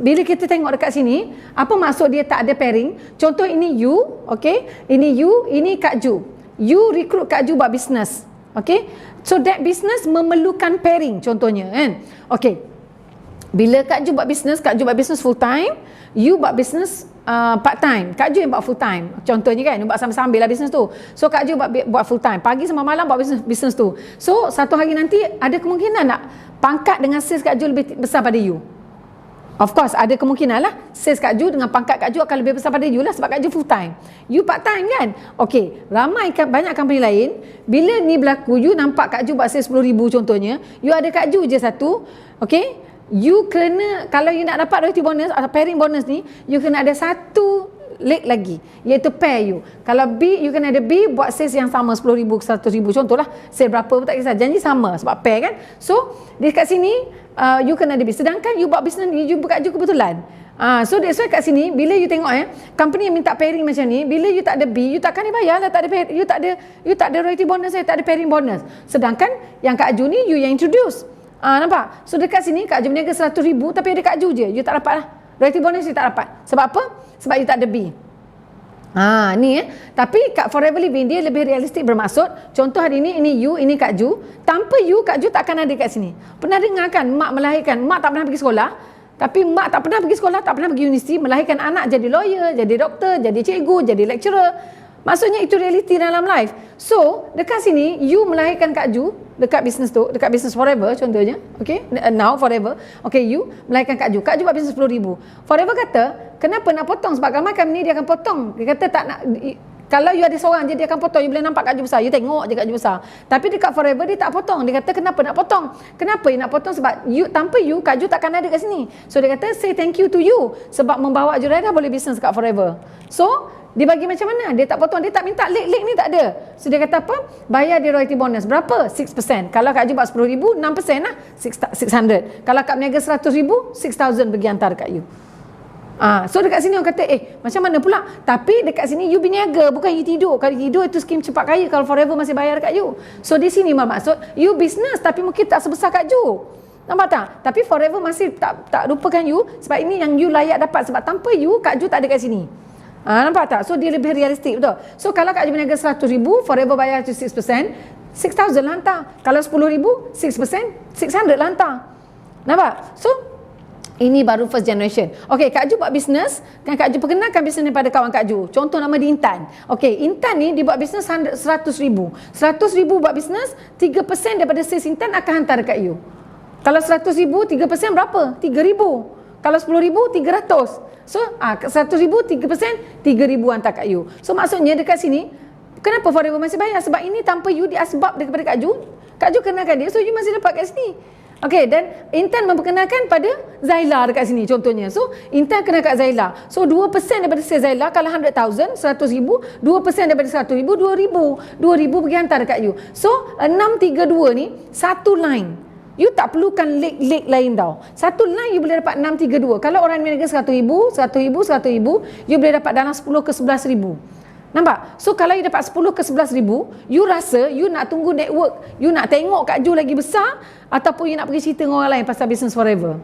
bila kita tengok dekat sini, apa maksud dia tak ada pairing? Contoh ini you, okey. Ini you, ini Kak Ju. You recruit Kak Ju buat business. Okey. So that business memerlukan pairing contohnya kan. Okey. Bila Kak Ju buat business full time, you buat business part time. Kak Ju yang buat full time. Contohnya kan, buat sambil-sambil lah business tu. So Kak Ju buat full time. Pagi sama malam buat business tu. So satu hari nanti ada kemungkinan nak pangkat dengan sales Kak Ju lebih besar pada you. Of course ada kemungkinan lah sales Kak Ju dengan pangkat Kak Ju akan lebih besar pada you lah sebab Kak Ju full time. You part time kan? Okey, banyak company lain bila ni berlaku, you nampak Kak Ju buat sales 10,000 contohnya, you ada Kak Ju je satu. Okey, you kena, kalau you nak dapat royalty bonus atau pairing bonus ni, you kena ada satu leg lagi, iaitu pair you. Kalau B, you kena ada B buat sales yang sama 10,000 ke 100,000 contohlah, sales berapa pun tak kisah, janji sama sebab pair kan. So dekat sini you kena ada B, sedangkan you buat business ni you buka je kebetulan. So that's why kat sini bila you tengok company yang minta pairing macam ni, bila you tak ada B, you takkan dibayar lah, tak ada you tak ada royalty bonus, tak ada pairing bonus. Sedangkan yang Kak Ju ni you yang introduce. Nampak? So dekat sini Kak Ju berniaga 100,000 tapi ada Kak Ju je, you tak dapat lah royalty bonus, you tak dapat. Sebab apa? Sebab you tak ada B. Ni tapi kat Forever Living dia lebih realistik, bermaksud contoh hari ini you, ini Kak Ju. Tanpa you, Kak Ju takkan ada kat sini. Pernah dengar kan mak melahirkan, mak tak pernah pergi sekolah, tapi mak tak pernah pergi sekolah, tak pernah pergi universiti, melahirkan anak jadi lawyer, jadi doktor, jadi cikgu, jadi lecturer. Maksudnya itu realiti dalam life. So dekat sini you melahirkan Kak Ju dekat bisnes tu, dekat bisnes Forever contohnya, okay, now Forever, okay, you melahirkan Kak Ju buat bisnes 10,000. Forever kata kenapa nak potong, sebab ramai company dia akan potong, dia kata tak nak. Kalau you ada seorang je dia akan potong, you boleh nampak Kak Ju besar, you tengok je Kak Ju besar. Tapi dekat Forever dia tak potong, dia kata kenapa nak potong, kenapa you nak potong, sebab you, tanpa you Kak Ju takkan ada kat sini. So dia kata say thank you to you sebab membawa Juraidah boleh bisnes dekat Forever. So dia bagi macam mana? Dia tak potong, dia tak minta leg ni tak ada. So dia kata apa? Bayar dia royalty bonus. Berapa? 6%. Kalau Kak Ju buat 10,000, 6% lah. 600. Kalau Kak berniaga 100,000, 6,000 bagi hantar kat you. So dekat sini orang kata, macam mana pula? Tapi dekat sini you berniaga, bukan you tidur. Kalau tidur itu skim cepat kaya, kalau Forever masih bayar kat you. So di sini maksud, you business tapi mungkin tak sebesar Kak Ju. Nampak tak? Tapi Forever masih tak lupakan you, sebab ini yang you layak dapat. Sebab tanpa you, Kak Ju tak ada kat sini. Nampak tak? So dia lebih realistik, betul. So kalau Kak Ju berniaga 100,000, Forever bayar tu 6%, 6,000 lah hantar. Kalau 10,000, 6%, 600 lah hantar. Nampak? So ini baru first generation. Okey, Kak Ju buat bisnes, kan Kak Ju perkenalkan bisnes ni pada kawan Kak Ju. Contoh nama dia Intan. Okey, Intan ni dia buat bisnes 100,000. 100,000 buat bisnes, 3% daripada sales Intan akan hantar dekat you. Kalau 100,000, 3% berapa? 3,000. Kalau 10,000, 300. So 100,000, 3%, 3,000 hantar kat you. So maksudnya dekat sini, kenapa Forever masih bayar? Sebab ini tanpa you dia asbab daripada Kak Ju. Kak Ju kenalkan dia, so you masih dapat kat sini. Okey, dan Intan memperkenalkan pada Zaila dekat sini contohnya. So Intan kenal kat Zaila. So 2% daripada sales Zaila, kalau 100,000, 100,000, 2% daripada 100,000, 2,000. 2,000 pergi hantar dekat you. So 632 ni satu line. You tak perlukan leg lain tau. Satu line you boleh dapat 632. Kalau orang berniaga 100,000, 100,000, 100,000, you boleh dapat dalam 10 ke 11,000. Nampak? So kalau you dapat 10 ke 11,000, you rasa you nak tunggu network, you nak tengok Kak Ju lagi besar, ataupun you nak pergi cerita dengan orang lain pasal business Forever.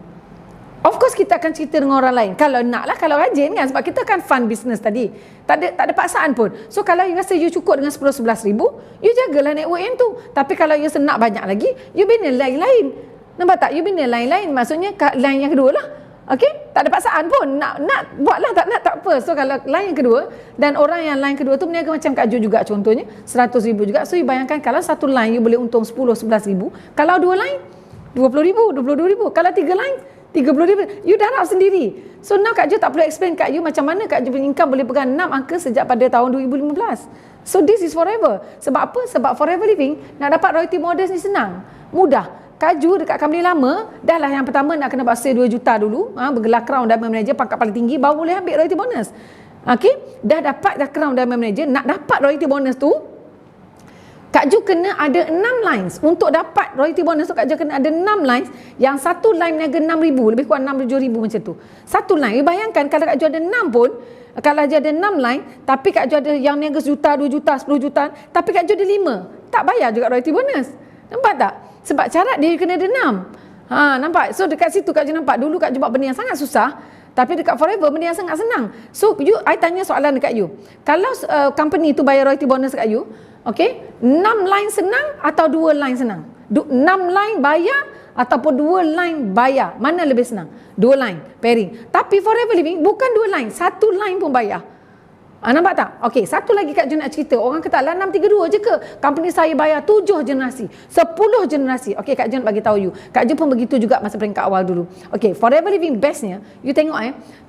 Of course kita akan cerita dengan orang lain. Kalau nak lah, kalau rajin kan. Sebab kita kan fund business tadi. Tak ada paksaan pun. So kalau you rasa you cukup dengan 10-11 ribu, you jagalah network yang tu. Tapi kalau you nak banyak lagi, you bina lain-lain. Nampak tak? You bina lain-lain. Maksudnya line yang kedua lah. Okay? Tak ada paksaan pun. Nak buatlah, tak nak tak apa. So kalau line yang kedua, dan orang yang line kedua tu berniaga macam Kak Jo juga contohnya, 100 ribu juga. So you bayangkan kalau satu line you boleh untung 10-11 ribu. Kalau dua line, 20 ribu, 22 ribu. Kalau tiga line, 30 ribu, you darab sendiri. So now Kak Jo tak perlu explain kat you macam mana Kak Jo punya income boleh pegang 6 angka sejak pada tahun 2015. So this is forever. Sebab apa? Sebab forever living, nak dapat royalty models ni senang, mudah. Kak Jo dekat company lama, dah lah yang pertama nak kena baksa 2 juta dulu, bergelar crown diamond manager, pangkat paling tinggi, baru boleh ambil royalty bonus. Okay? Dah dapat dah crown diamond manager, nak dapat royalty bonus tu, Kak Jo kena ada 6 lines. Untuk dapat royalty bonus tu Kak Jo kena ada 6 lines. Yang satu line niaga 6,000, lebih kurang 6-7,000 macam tu. Satu line. You bayangkan kalau Kak Jo ada 6 pun, kalau dia ada 6 line, tapi Kak Jo ada yang niaga juta, 2 juta, 10 juta, tapi Kak Jo ada 5, tak bayar juga royalty bonus. Nampak tak? Sebab syarat dia kena ada 6. Nampak? So dekat situ Kak Jo nampak, dulu Kak Jo buat benda yang sangat susah, tapi dekat Forever benda yang sangat senang. So I tanya soalan dekat you. Kalau company tu bayar royalty bonus dekat you, okay, 6 line senang atau 2 line senang? 6 line bayar ataupun 2 line bayar? Mana lebih senang? 2 line pairing. Tapi Forever Living bukan 2 line, 1 line pun bayar. Nampak tak? Okey, satu lagi Kak Jo nak cerita. Orang kata lah 632 je ke? Company saya bayar 7 generasi, 10 generasi. Okey, Kak Jo nak bagi tahu you. Kak Jo pun begitu juga masa peringkat awal dulu. Okey, Forever Living bestnya, you tengok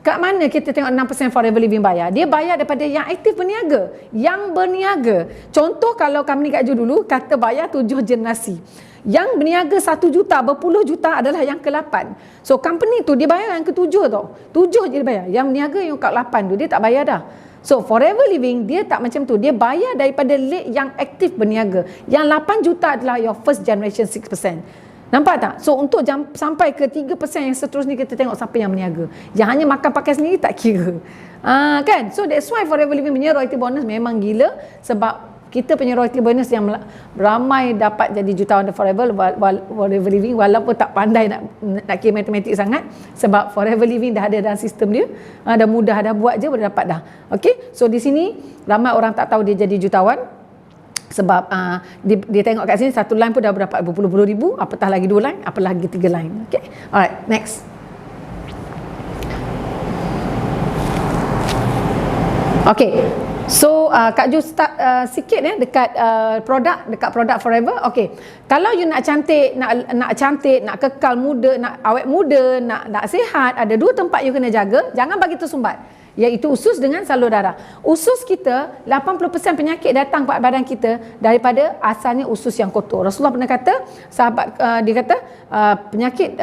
kat mana kita tengok 6% Forever Living bayar? Dia bayar daripada yang aktif berniaga, yang berniaga. Contoh kalau company Kak Jo dulu kata bayar 7 generasi. Yang berniaga 1 juta, berpuluh juta adalah yang ke-8. So company tu dia bayar yang ke-7 tau. 7 je dia bayar. Yang berniaga yang ke-8 tu dia tak bayar dah. So Forever Living dia tak macam tu. Dia bayar daripada late yang aktif berniaga. Yang 8 juta adalah your first generation 6%. Nampak tak? So untuk sampai ke 3% yang seterusnya kita tengok siapa yang berniaga. Yang hanya makan pakai sendiri tak kira. Kan? So that's why Forever Living punya royalty bonus memang gila. Sebab kita punya royalty bonus yang ramai dapat jadi jutawan The Forever Living, walaupun tak pandai nak kira matematik sangat, sebab Forever Living dah ada dalam sistem dia, dah mudah, dah buat je boleh dapat dah. Okay, so di sini ramai orang tak tahu dia jadi jutawan sebab dia tengok kat sini satu line pun dah berdapat berpuluh-puluh ribu, apatah lagi 2 line, apatah lagi 3 line. Okay, alright, next. Okay, so Kak Jo start sikit dekat produk Forever. Okay, kalau you nak cantik, nak kekal muda, nak awet muda, nak sihat, ada 2 tempat you kena jaga, jangan bagi tersumbat, iaitu usus dengan salur darah. Usus kita, 80% penyakit datang pada badan kita daripada asalnya usus yang kotor. Rasulullah pernah kata, sahabat dia kata penyakit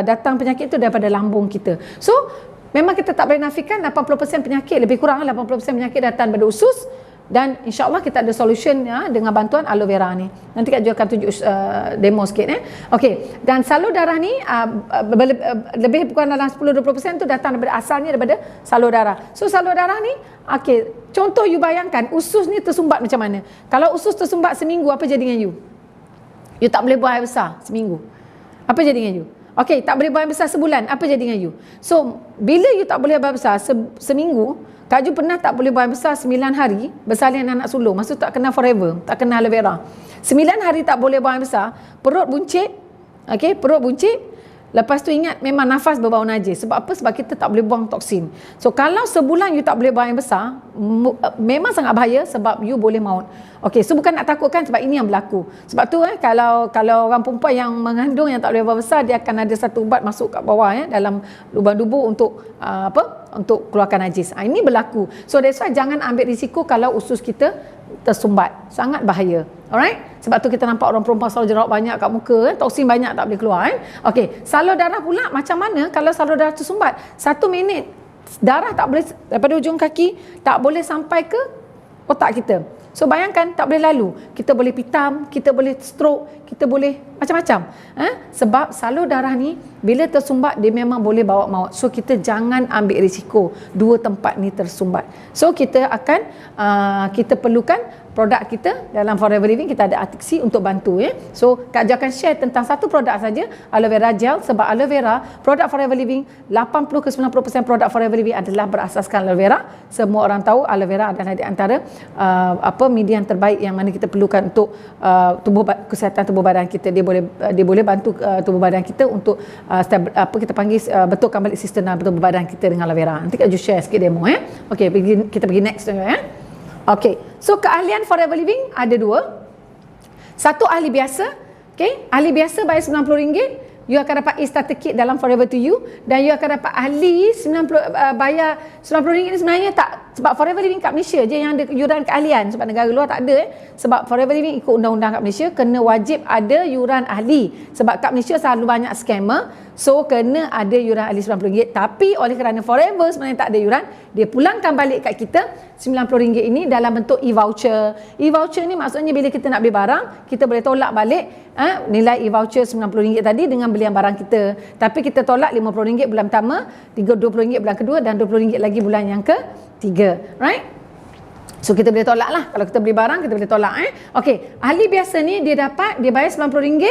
datang penyakit itu daripada lambung kita. So memang kita tak boleh nafikan 80% penyakit, lebih kurang 80% penyakit datang daripada usus, dan insyaAllah kita ada solution dengan bantuan aloe vera ni. Nanti Kak Jo akan tunjuk demo sikit. Okey, dan salur darah ni lebih kurang dalam 10-20% tu datang daripada asalnya daripada salur darah. So salur darah ni, okey, contoh you bayangkan usus ni tersumbat macam mana. Kalau usus tersumbat seminggu, apa jadi dengan you? You tak boleh buang air besar seminggu. Apa jadi dengan you? Okey, tak boleh buang besar sebulan, apa jadi dengan you? So, bila you tak boleh buang besar seminggu, Kak Jo pernah tak boleh buang besar 9 hari bersalin anak sulung. Maksud tak kena Forever, tak kena aloe vera. 9 hari tak boleh buang besar, perut buncit. Okey, perut buncit. Lepas tu ingat memang nafas berbau najis. Sebab apa? Sebab kita tak boleh buang toksin. So kalau sebulan you tak boleh buang yang besar, memang sangat bahaya sebab you boleh maut. Okey, so bukan nak takutkan, sebab ini yang berlaku. Sebab tu kalau orang perempuan yang mengandung yang tak boleh buang besar, dia akan ada satu ubat masuk kat bawah dalam lubang dubur untuk untuk keluarkan najis. Ini berlaku. So that's why jangan ambil risiko kalau usus kita tersumbat. Sangat bahaya. Alright? Sebab tu kita nampak orang perempuan selalu jerawat banyak kat muka, toksin banyak tak boleh keluar. Okey, salur darah pula macam mana kalau salur darah tersumbat? 1 minit darah tak boleh daripada ujung kaki tak boleh sampai ke otak kita. So bayangkan tak boleh lalu. Kita boleh pitam, kita boleh stroke, kita boleh macam-macam. Sebab salur darah ni bila tersumbat dia memang boleh bawa maut. So kita jangan ambil risiko 2 tempat ni tersumbat. So kita akan kita perlukan produk kita dalam Forever Living, kita ada artiksi untuk bantu ya. So Kak Jo akan share tentang satu produk saja, aloe vera gel, sebab aloe vera produk Forever Living 80 ke 90% produk Forever Living adalah berasaskan aloe vera. Semua orang tahu aloe vera adalah di antara media yang terbaik yang mana kita perlukan untuk kesihatan tubuh badan kita. Dia boleh bantu tubuh badan kita untuk kita panggil betulkan balik sistem tubuh badan kita dengan aloe vera. Nanti Kak Jo share sikit demo ya. Okey, kita pergi next ya. Okey, so keahlian Forever Living ada dua. Satu ahli biasa, okey, ahli biasa bayar RM90, you akan dapat e-starter kit dalam Forever to You, dan you akan dapat ahli bayar RM90 ni sebenarnya tak, sebab Forever Living kat Malaysia je yang ada yuran keahlian, sebab negara luar tak ada sebab Forever Living ikut undang-undang kat Malaysia kena wajib ada yuran ahli, sebab kat Malaysia selalu banyak scammer, so kena ada yuran ahli RM90. Tapi oleh kerana Forever sebenarnya tak ada yuran, dia pulangkan balik kat kita RM90 ini dalam bentuk e-voucher. E-voucher ni maksudnya bila kita nak beli barang, kita boleh tolak balik nilai e-voucher RM90 tadi dengan belian barang kita. Tapi kita tolak RM50 bulan pertama, RM20 bulan kedua, dan RM20 lagi bulan yang ketiga. Right? So kita boleh tolak lah. Kalau kita beli barang, kita boleh tolak. Okey, ahli biasa ni dia bayar RM90,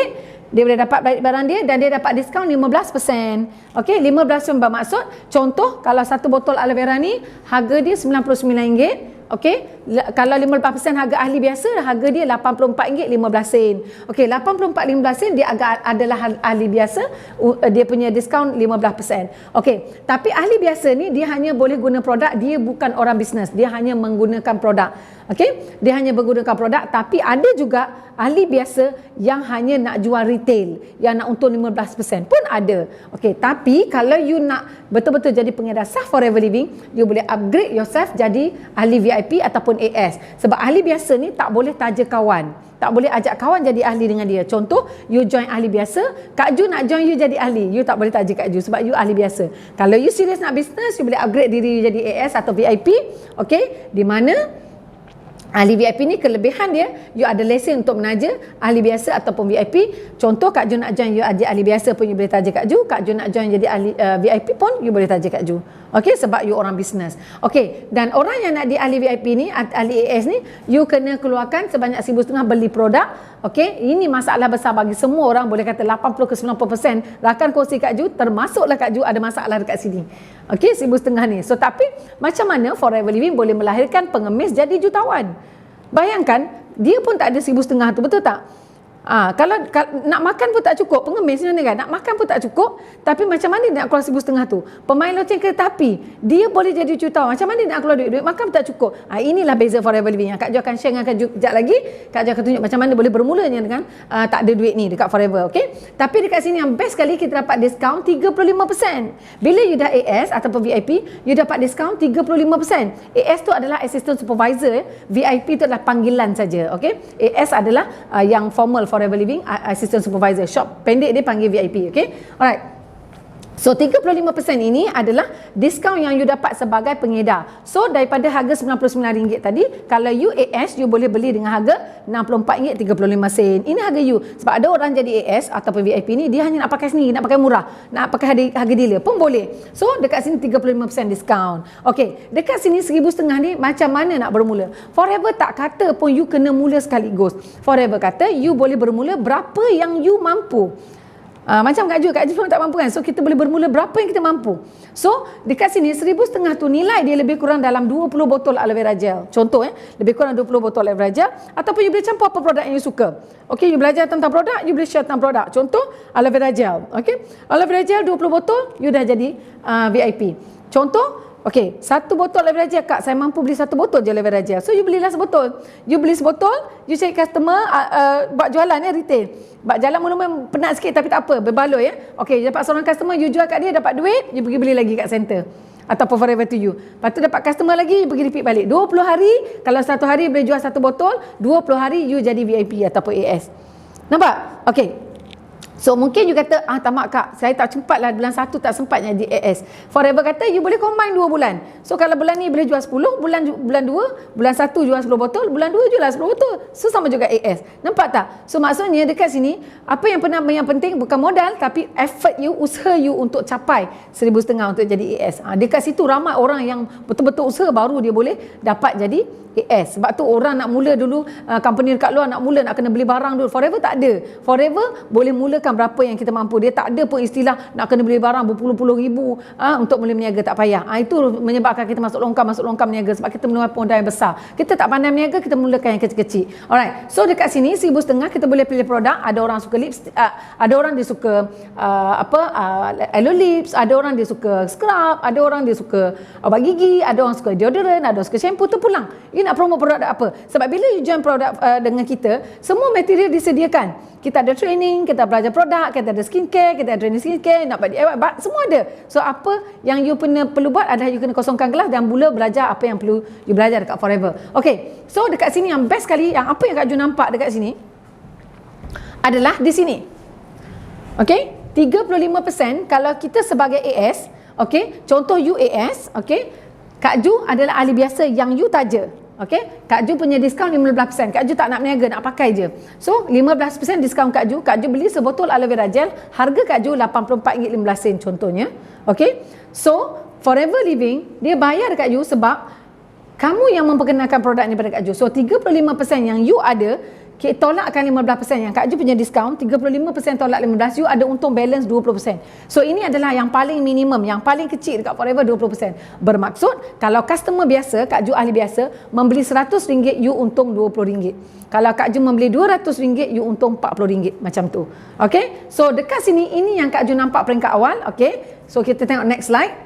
dia boleh dapat balik barang dia dan dia dapat diskaun 15%. Okey, 15% bermaksud, contoh kalau satu botol aloe vera ni harga dia RM99. Okey, kalau 15% harga ahli biasa, harga dia RM84.15. Okey, RM84.15 dia adalah ahli biasa, dia punya diskaun 15%. Okey, tapi ahli biasa ni dia hanya boleh guna produk, dia bukan orang bisnes, dia hanya menggunakan produk. Okey, dia hanya menggunakan produk, tapi ada juga ahli biasa yang hanya nak jual retail, yang nak untung 15% pun ada. Okey, tapi kalau you nak betul-betul jadi pengedar sah Forever Living, you boleh upgrade yourself jadi ahli VIP ataupun AS. Sebab ahli biasa ni tak boleh taja kawan, tak boleh ajak kawan jadi ahli dengan dia. Contoh, you join ahli biasa, Kak Ju nak join you jadi ahli, you tak boleh taja Kak Ju sebab you ahli biasa. Kalau you serius nak bisnes, you boleh upgrade diri you jadi AS atau VIP. Okey, di mana ahli VIP ni kelebihan dia, you ada lesen untuk menaja ahli biasa ataupun VIP. Contoh, Kak Ju nak join you jadi ahli biasa pun you boleh taja Kak Ju. Kak Ju nak join jadi ahli VIP pun you boleh taja Kak Ju. Okey, sebab you orang bisnes. Okey, dan orang yang nak di ahli VIP ni, ahli AS ni, you kena keluarkan sebanyak RM1,500 beli produk. Okey, ini masalah besar bagi semua orang, boleh kata 80 ke 90% rakan kongsi Kak Ju, termasuklah Kak Ju ada masalah dekat sini. Okey, RM1,500 ni. So tapi macam mana Forever Living boleh melahirkan pengemis jadi jutawan? Bayangkan, dia pun tak ada RM1,500 tu, betul tak? Kalau nak makan pun tak cukup, pengemis ni kan, nak makan pun tak cukup, tapi macam mana dia nak keluar RM1,500 tu? Pemain loceng kereta api, dia boleh jadi jutawan, macam mana dia nak keluar duit makan pun tak cukup. Inilah beza Forever Living yang Kak Jo akan share dengan Kak Jo kejap lagi. Kak Jo akan tunjuk macam mana boleh bermulanya dengan tak ada duit ni dekat Forever. Okay? Tapi dekat sini yang best sekali, kita dapat diskaun 35%. Bila you dah AS ataupun VIP, you dapat diskaun 35%. AS tu adalah assistant supervisor, VIP tu adalah panggilan saja. Okay? AS adalah yang formal Forever Living, assistant supervisor. Short pendek dia panggil VIP. Okay? Alright. So 35% ini adalah diskaun yang you dapat sebagai pengedar. So daripada harga RM99 tadi, kalau you AS, you boleh beli dengan harga RM64.35. Ini harga you. Sebab ada orang jadi AS ataupun VIP ni, dia hanya nak pakai sendiri, nak pakai murah, nak pakai harga dealer pun boleh. So dekat sini 35% diskaun. Okey, dekat sini RM1,500 ni macam mana nak bermula? Forever tak kata pun you kena mula sekaligus. Forever kata you boleh bermula berapa yang you mampu. Macam Kak Ju pun tak mampu kan. So kita boleh bermula berapa yang kita mampu. So dekat sini RM1,500 tu nilai dia lebih kurang dalam 20 botol aloe vera gel. Contoh lebih kurang 20 botol aloe vera gel. Ataupun you boleh campur apa produk yang you suka. Okay, you belajar tentang produk, you boleh share tentang produk. Contoh aloe vera gel. Okay, aloe vera gel 20 botol, you dah jadi VIP. Contoh, okey, satu botol aloe vera gel, Kak, saya mampu beli satu botol je aloe vera gel. So you belilah sebotol. You beli sebotol, you cari customer, buat jualan retail. Buat jalan mula-mula penat sikit tapi tak apa, berbaloi Okey, dapat seorang customer, you jual kat dia, dapat duit, you pergi beli lagi kat center ataupun Forever to You. Lepas tu dapat customer lagi, you pergi repeat balik. 20 hari, kalau satu hari boleh jual satu botol, 20 hari you jadi VIP ataupun AS. Nampak? Okey. So mungkin you kata, tak mak kak, saya tak sempat lah bulan 1 tak sempat jadi AS. Forever kata you boleh combine 2 bulan. So kalau bulan ni boleh jual 10, bulan 2, bulan 1 jual 10 botol, bulan 2 jual 10 botol. So sama juga AS. Nampak tak? So maksudnya dekat sini, apa yang penting bukan modal tapi effort you, usaha you untuk capai 1,500 untuk jadi AS. Dekat situ ramai orang yang betul-betul usaha baru dia boleh dapat jadi AS. Sebab tu orang nak mula dulu, company dekat luar nak mula nak kena beli barang dulu. Forever tak ada. Forever boleh mulakan berapa yang kita mampu. Dia tak ada pun istilah nak kena beli barang berpuluh-puluh ribu untuk mula berniaga, tak payah. Itu menyebabkan kita masuk longkang berniaga sebab kita mula modal yang besar. Kita tak pandai berniaga, kita mulakan yang kecil-kecil. Alright. So dekat sini 1,500 kita boleh pilih produk. Ada orang suka lipstick, ada orang dia suka aloe lips, ada orang dia suka scrub, ada orang dia suka ubat gigi, ada orang suka deodorant, ada orang suka shampoo, terpulang. Nak promo produk apa? Sebab bila you join produk dengan kita, semua material disediakan. Kita ada training, kita belajar produk, kita ada skincare, kita ada training skincare, nak buat semua ada. So apa yang you perlu buat adalah you kena kosongkan kelas dan mula belajar apa yang perlu you belajar dekat Forever. Okay, so dekat sini yang best sekali, yang apa yang Kak Ju nampak dekat sini adalah di sini. Okay, 35% kalau kita sebagai AS, okay, contoh you AS, okay, Kak Ju adalah ahli biasa yang you taja. Okey, Kak Ju punya diskaun 15%. Kak Ju tak nak berniaga, nak pakai je. So, 15% diskaun Kak Ju. Kak Ju beli sebotol aloe vera gel, harga Kak Ju RM84.15 contohnya. Okey. So, Forever Living dia bayar dekat you sebab kamu yang memperkenalkan produk ni pada Kak Ju. So, 35% yang you ada, tolakkan 15% yang Kak Ju punya diskaun, 35% tolak 15%, you ada untung balance 20%. So ini adalah yang paling minimum, yang paling kecil dekat Forever 20%. Bermaksud kalau customer biasa, Kak Ju ahli biasa, membeli RM100, you untung RM20. Kalau Kak Ju membeli RM200, you untung RM40 macam tu. Okay, so dekat sini ini yang Kak Ju nampak peringkat awal. Okay, so kita tengok next slide.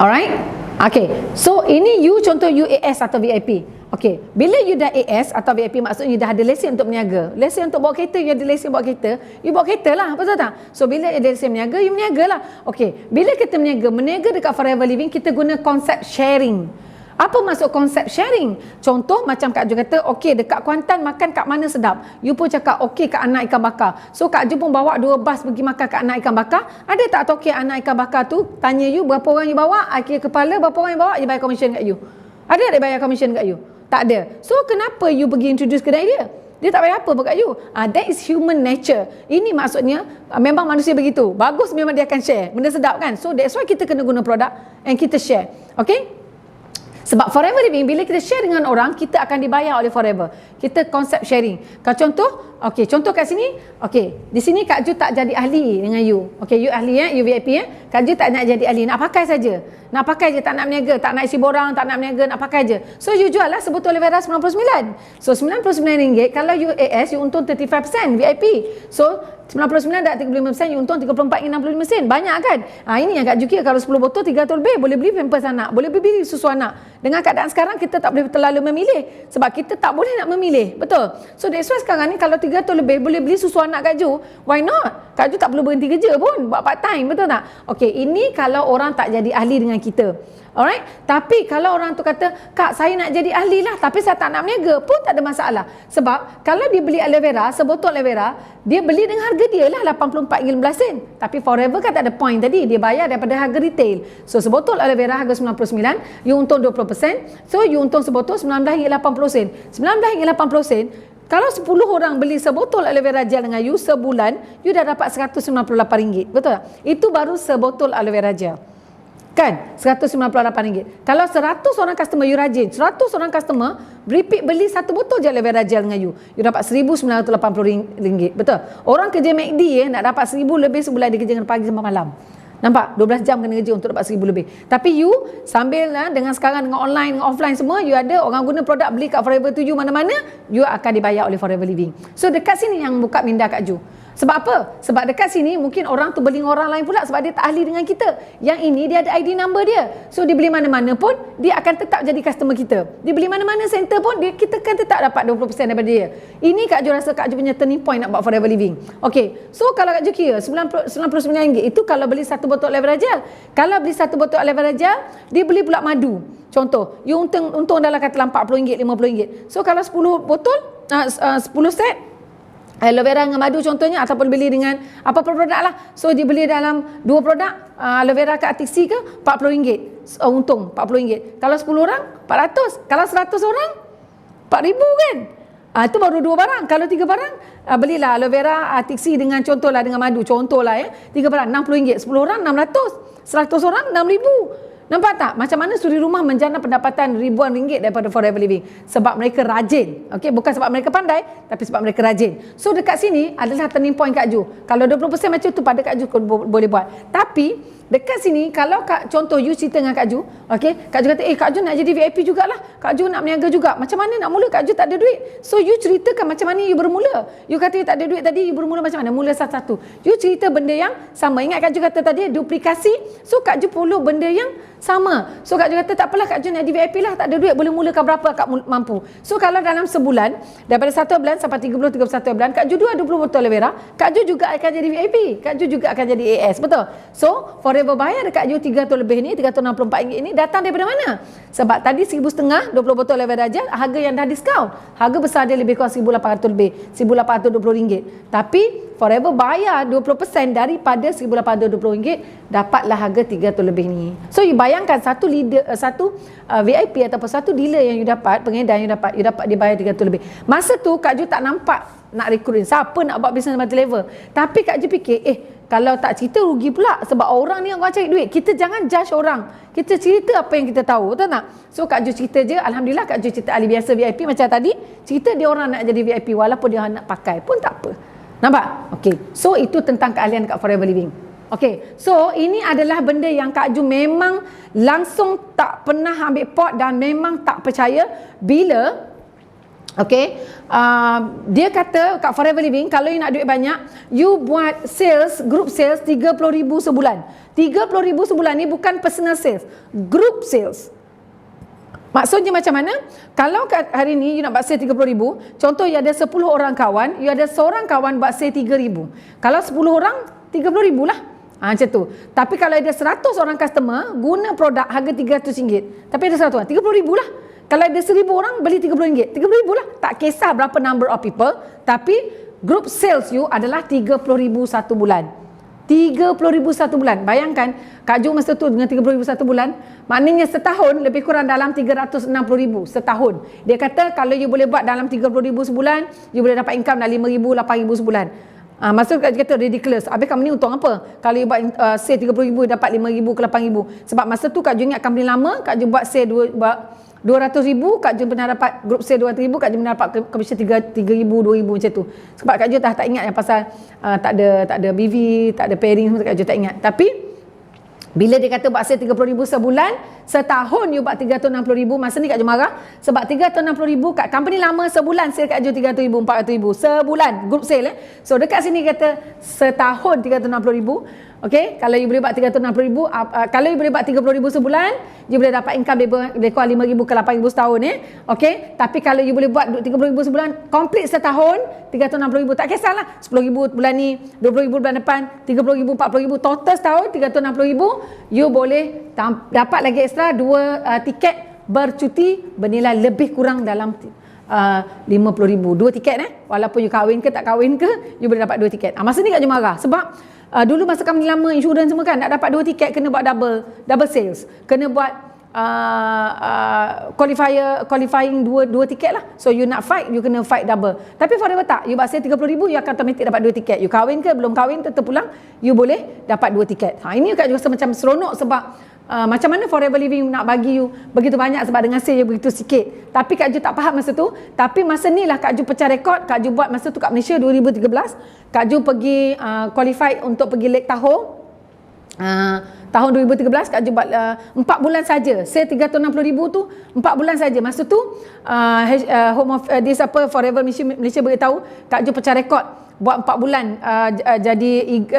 Alright, okay, so ini you contoh you AS atau VIP. Okey, bila you dah AS atau VIP, maksudnya you dah ada lesen untuk berniaga. Lesen untuk bawa kereta, you ada lesen bawa kereta, you bawa kereta lah, betul tak? So bila ada lesen berniaga, you berniaga lah. Okey, bila kita berniaga dekat Forever Living, kita guna konsep sharing. Apa maksud konsep sharing? Contoh macam Kak Ju kata, okey dekat Kuantan makan kat mana sedap. You pun cakap okey kat Anak Ikan Bakar. So Kak Ju pun bawa 2 bas pergi makan kat Anak Ikan Bakar. Ada tak tokek Anak Ikan Bakar tu tanya you berapa orang you bawa, akhir kepala berapa orang you bawa, dia bayar commission kat you. Ada tak dia bayar commission kat you? Tak ada. So kenapa you pergi introduce kedai dia? Dia tak bayar apa pun kat you. That is human nature. Ini maksudnya memang manusia begitu. Bagus memang dia akan share. Benda sedap kan? So that's why kita kena guna produk and kita share. Okay? Sebab Forever Living, bila kita share dengan orang, kita akan dibayar oleh Forever. Kita konsep sharing. Kalau contoh, okey, contoh kat sini, okey, di sini Kak Ju tak jadi ahli dengan you. Okey, you ahli ya, you VIP ya. Kak Ju tak nak jadi ahli, nak pakai saja. Nak pakai je, tak nak berniaga, tak nak isi borang, tak nak berniaga, nak pakai je. So you jual lah sebotol aloe vera 99. So RM99, kalau you AS, you untung 35% VIP. So 99 dah 35%, you untung 34.65 sen. Banyak kan? Ini yang Kak Ju kira, kalau 10 botol 300 lebih, boleh beli pampers anak, boleh beli susu anak. Dengan keadaan sekarang, kita tak boleh terlalu memilih. Sebab kita tak boleh nak memilih. Betul? So that's why sekarang ni, kalau 300 lebih, boleh beli susu anak Kak Ju. Why not? Kak Ju tak perlu berhenti kerja pun, buat part time. Betul tak? Okey, ini kalau orang tak jadi ahli dengan kita. Alright, tapi kalau orang tu kata, Kak saya nak jadi ahli lah tapi saya tak nak berniaga, pun tak ada masalah. Sebab kalau dia beli aloe vera, sebotol aloe vera, dia beli dengan harga dia lah 84.15 sen. Tapi Forever kan tak ada point tadi, dia bayar daripada harga retail. So sebotol aloe vera harga 99, you untung 20%. So you untung sebotol RM19.80 sen. RM19.80 sen. Kalau 10 orang beli sebotol aloe vera gel dengan you sebulan, you dah dapat RM198. Betul tak? Itu baru sebotol aloe vera gel. Kan? RM198. Kalau 100 orang customer you rajin, 100 orang customer repeat beli satu botol je aloe vera gel dengan you dapat RM1,980. Betul? Orang kerja McD nak dapat RM1,000 lebih sebulan, dia kerja dengan pagi sampai malam. Nampak? 12 jam kena kerja untuk dapat RM1,000 lebih. Tapi you sambil dengan sekarang dengan online, dengan offline semua, you ada orang guna produk beli kat Forever to you mana-mana, you akan dibayar oleh Forever Living. So dekat sini yang buka minda Kak Ju. Sebab apa? Sebab dekat sini mungkin orang tu beli dengan orang lain pula sebab dia tak ahli dengan kita. Yang ini dia ada ID number dia. So dia beli mana-mana pun dia akan tetap jadi customer kita. Dia beli mana-mana center pun kita kan tetap dapat 20% daripada dia. Ini Kak Ju rasa Kak Ju punya turning point nak buat Forever Living. Okey. So kalau Kak Ju kira RM99 itu kalau beli satu botol aloe vera gel. Kalau beli satu botol aloe vera gel, dia beli pula madu. Contoh, you untung dalam katalah RM40, RM50. So kalau 10 botol, 10 set, aloe vera dengan madu contohnya, ataupun beli dengan apa produk lah. So dia beli dalam 2 produk, aloe vera ke Atixi ke RM40, untung RM40. Kalau 10 orang 400, kalau 100 orang 4,000 kan. Itu baru 2 barang. Kalau 3 barang, belilah aloe vera, Atixi dengan contohlah dengan madu, contohlah 3 barang RM60, 10 orang 600, 100 orang 6,000. Nampak tak? Macam mana suri rumah menjana pendapatan ribuan ringgit daripada Forever Living? Sebab mereka rajin. Okey, bukan sebab mereka pandai, tapi sebab mereka rajin. So dekat sini adalah turning point Kak Ju. Kalau 20% macam tu pada Kak Ju boleh buat. Tapi dekat sini kalau contoh you cerita dengan Kak Ju, okey, Kak Ju kata, Kak Ju nak jadi VIP jugalah. Kak Ju nak berniaga juga. Macam mana nak mula? Kak Ju tak ada duit. So you ceritakan macam mana you bermula. You kata you tak ada duit tadi, you bermula macam mana? Mula satu-satu. You cerita benda yang sama. Ingat Kak Ju kata tadi duplikasi. So Kak Ju follow benda yang sama. So Kak Ju kata tak apalah Kak Ju nak jadi VIP lah, tak ada duit, boleh mulakan berapa Kak mampu. So kalau dalam sebulan, daripada 1 bulan sampai 30-31 bulan, Kak Ju 20 botol aloe vera, Kak Ju juga akan jadi VIP. Kak Ju juga akan jadi AS. Betul? So Forever bayar dekat Ju 300 lebih ni, RM364 ni datang daripada mana? Sebab tadi 1,500 20 botol aloe vera je, harga yang dah diskaun. Harga besar dia lebih kurang RM1,800 lebih, RM1,820. Tapi Forever bayar 20% daripada RM1,820, dapatlah harga 300 lebih ni. So you bayangkan satu leader, satu VIP ataupun satu dealer yang you dapat, pengedar yang you dapat dia bayar 300 lebih. Masa tu Kak Ju tak nampak nak recruit siapa nak buat bisnes multi level. Tapi Kak Ju fikir, kalau tak cerita rugi pula, sebab orang ni orang cari duit. Kita jangan judge orang. Kita cerita apa yang kita tahu, betul tak? So Kak Ju cerita je, alhamdulillah Kak Ju cerita ahli biasa VIP macam tadi, cerita dia orang nak jadi VIP walaupun dia nak pakai pun tak apa. Nampak? Okey. So itu tentang keahlian kat Forever Living. Okey. So ini adalah benda yang Kak Ju memang langsung tak pernah ambil pot dan memang tak percaya bila dia kata kat Forever Living, kalau you nak duit banyak, you buat sales, group sales RM30,000 sebulan. RM30,000 sebulan ni bukan personal sales, group sales. Maksudnya macam mana? Kalau hari ni you nak buat sale RM30,000, contoh you ada 10 orang kawan, you ada seorang kawan buat sale RM3,000. Kalau 10 orang, RM30,000 lah. Macam tu. Tapi kalau ada 100 orang customer guna produk harga RM300, tapi ada 100 orang, RM30,000 lah. Kalau ada 1,000 orang beli RM30, RM30,000 lah. Tak kisah berapa number of people, tapi group sales you adalah RM30,000 satu bulan. RM30,000 satu bulan. Bayangkan Kak Ju masa tu dengan RM30,000 satu bulan, maknanya setahun lebih kurang dalam RM360,000 setahun. Dia kata kalau you boleh buat dalam RM30,000 sebulan, you boleh dapat income dalam RM5,000, RM8,000 sebulan. Maksud Kak Ju kata ridiculous. Habis company untung apa? Kalau you buat sale RM30,000 dapat RM5,000 ke RM8,000. Sebab masa tu Kak Ju ingat company lama, Kak Ju buat sale RM200,000, Kak Ju pernah dapat group sale RM200,000, Kak Ju pernah dapat commission RM3,000, RM2,000 macam tu. Sebab Kak Ju tak ingat yang pasal tak ada BV, tak ada pairing semua, Kak Ju tak ingat. Tapi bila dia kata buat sale RM30,000 sebulan, setahun you buat RM360,000, masa ni Kak Ju marah. Sebab RM360,000 kat company lama sebulan sale Kak Ju RM300,000, RM400,000 sebulan group sale. So dekat sini kata setahun RM360,000. Okey, kalau you boleh buat RM360,000, kalau you boleh buat RM30,000 sebulan, you boleh dapat income lebih kurang RM5,000 ke RM8,000 setahun Okey, tapi kalau you boleh buat RM30,000 sebulan, complete setahun RM360,000, tak kisahlah RM10,000 bulan ni, RM20,000 bulan depan, RM30,000, RM40,000, total setahun RM360,000, you boleh dapat lagi ekstra 2 tiket bercuti bernilai lebih kurang dalam RM50,000. 2 tiket walaupun you kahwin ke tak kahwin ke, you boleh dapat 2 tiket. Masa ni Kak Ju marah sebab dulu masa kami lama insurans semua kan, nak dapat 2 tiket kena buat double sales, kena buat qualifying 2 tiket lah. So you nak fight, you kena fight double. Tapi Forever tak, you buat sale RM30,000, you akan automatic dapat 2 tiket. You kahwin ke belum kahwin, tetap pulang, you boleh dapat 2 tiket. Ini Kak Ju rasa macam seronok sebab macam mana Forever Living nak bagi you begitu banyak sebab dengan sale begitu sikit. Tapi Kak Ju tak faham masa tu. Tapi masa ni lah Kak Ju pecah rekod. Kak Ju buat masa tu kat Malaysia 2013. Kak Ju pergi qualified untuk pergi Lake Tahoe. Tahun 2013 Kak Ju buat 4 bulan saja. Sale RM360,000 tu 4 bulan saja. Masa tu Home of Forever Malaysia beritahu Kak Ju pecah rekod buat 4 bulan jadi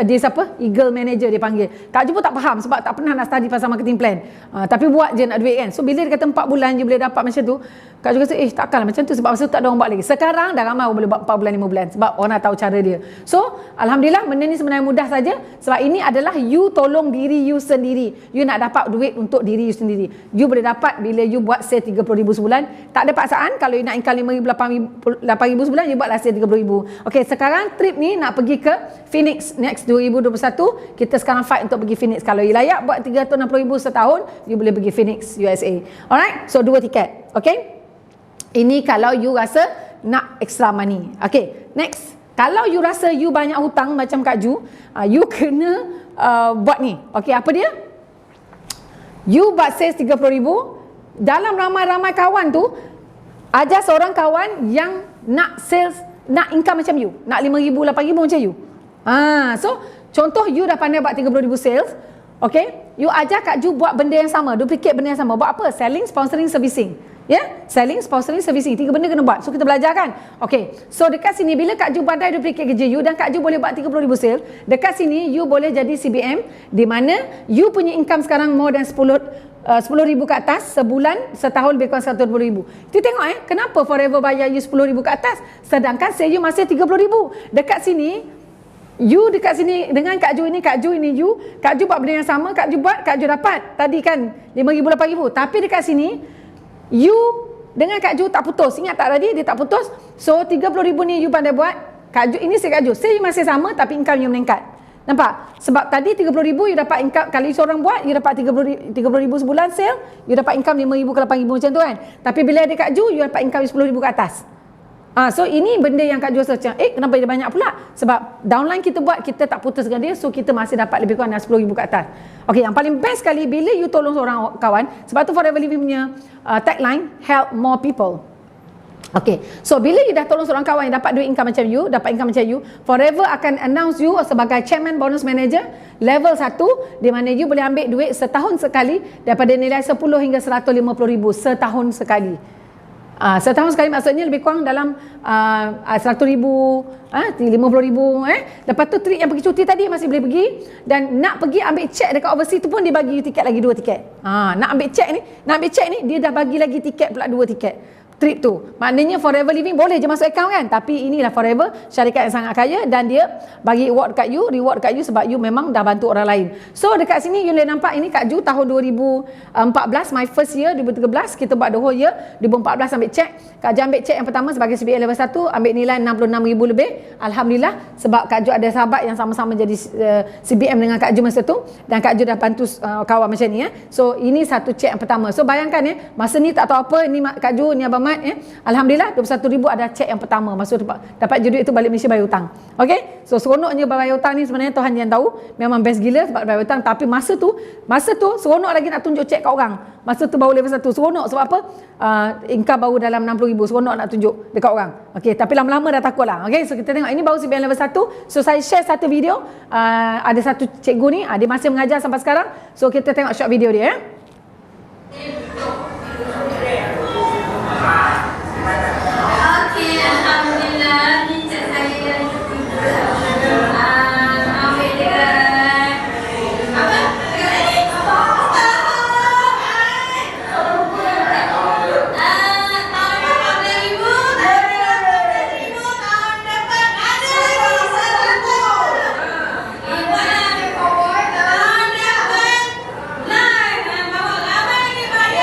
dia siapa? Eagle manager dia panggil. Kak Ju pun tak faham sebab tak pernah nak study pasal marketing plan. Tapi buat je nak duit kan. So bila dia kata 4 bulan je boleh dapat macam tu, Kak Ju rasa takkanlah macam tu sebab masa tu tak ada orang buat lagi. Sekarang dah ramai orang boleh buat 4 bulan 5 bulan sebab orang dah tahu cara dia. So alhamdulillah benda ni sebenarnya mudah saja sebab ini adalah you tolong diri you sendiri. You nak dapat duit untuk diri you sendiri. You boleh dapat bila you buat sale 30,000 sebulan. Tak ada paksaan. Kalau you nak income 5,000 8,000 sebulan, you buatlah sale 30,000. Okey, sekarang trip ni nak pergi ke Phoenix next 2021. Kita sekarang fight untuk pergi Phoenix. Kalau you layak buat 360,000 setahun, you boleh pergi Phoenix USA. Alright, so 2 tiket. Okey, ini kalau you rasa nak extra money. Okey, next, kalau you rasa you banyak hutang macam Kak Ju, you kena buat ni. Okey, apa dia? You buat sales 30,000. Dalam ramai-ramai kawan tu, ajar seorang kawan yang nak sales, nak income macam you, nak 5,000, 8,000 macam you. So contoh you dah pandai buat 30,000 sales. Okay, you ajar Kak Ju buat benda yang sama, duplicate benda yang sama. Buat apa? Selling, sponsoring, servicing. Selling, sponsoring, servicing. 3 benda kena buat. So kita belajar kan. Okay, so dekat sini bila Kak Ju pandai duplicate kerja you dan Kak Ju boleh buat 30,000 sales, dekat sini you boleh jadi CBM, di mana you punya income sekarang more than 10,000 ke atas sebulan, setahun lebih kurang 120,000. Kita tengok kenapa Forever bayar you 10,000 ke atas sedangkan sale you masih 30,000. Dekat sini you dekat sini dengan Kak Ju ini, Kak Ju ini you, Kak Ju buat benda yang sama, Kak Ju buat, Kak Ju dapat tadi kan 5,000, 8,000. Tapi dekat sini you dengan Kak Ju tak putus. Ingat tak tadi dia tak putus. So 30,000 ni you pandai buat, Kak Ju ini Kak Ju sale you masih sama tapi income you meningkat. Nampak? Sebab tadi 30,000 you dapat income, kali seorang buat you dapat 30,000 sebulan sale, you dapat income 5,000 ke 8,000 macam tu kan. Tapi bila ada Kak Ju, you dapat income 10,000 ke atas. So ini benda yang Kak Ju rasa macam kenapa dia banyak pula? Sebab downline kita buat, kita tak putus dengan dia, so kita masih dapat lebih kurang 10,000 ke atas. Okey, yang paling best sekali bila you tolong seorang kawan. Sebab tu Forever Living punya tagline, help more people. Okay, so bila you dah tolong seorang kawan yang dapat duit income macam you, dapat income macam you, Forever akan announce you sebagai chairman bonus manager level 1, di mana you boleh ambil duit setahun sekali daripada nilai 10 hingga 150,000 setahun sekali. Setahun sekali maksudnya lebih kurang dalam 100,000, 50,000. Lepas tu trip yang pergi cuti tadi masih boleh pergi, dan nak pergi ambil cek dekat overseas tu pun dia bagi you tiket lagi 2 tiket. Nak ambil cek ni dia dah bagi lagi tiket pula 2 tiket. Trip tu. Maknanya Forever Living boleh je masuk account kan. Tapi inilah Forever, syarikat yang sangat kaya, dan dia bagi reward kat you sebab you memang dah bantu orang lain. So dekat sini you boleh nampak ini Kak Ju tahun 2014, my first year 2013, kita buat the whole year. 2014 ambil cek. Kak Ju ambil cek yang pertama sebagai CBA level 1, ambil nilai 66,000 lebih. Alhamdulillah, sebab Kak Ju ada sahabat yang sama-sama jadi CBM dengan Kak Ju masa tu, dan Kak Ju dah bantu kawan macam ni. So ini satu cek yang pertama. So bayangkan masa ni tak tahu apa, ni Kak Ju, ni Abang Mat, alhamdulillah 21,000 ada cek yang pertama. Maksud dapat je duit tu balik Malaysia bayar hutang. Okey, so seronoknya bayar hutang ni sebenarnya Tuhan yang tahu, memang best gila sebab bayar hutang. Tapi masa tu seronok lagi nak tunjuk cek kat orang. Masa tu baru level 1 seronok sebab apa? Income baru dalam 60,000, seronok nak tunjuk dekat orang. Okey, tapi lama-lama dah takut lah. Okey, so kita tengok ini baru CBM level 1. So saya share satu video, ada satu cikgu ni, dia masih mengajar sampai sekarang. So kita tengok short video dia. Okey, alhamdulillah, ni cik saya ambil dekat apa? Dekat ni? Tahun 14,000, tahun depan ada lagi 1,000. Tahun depan, bawa abang lagi banyak.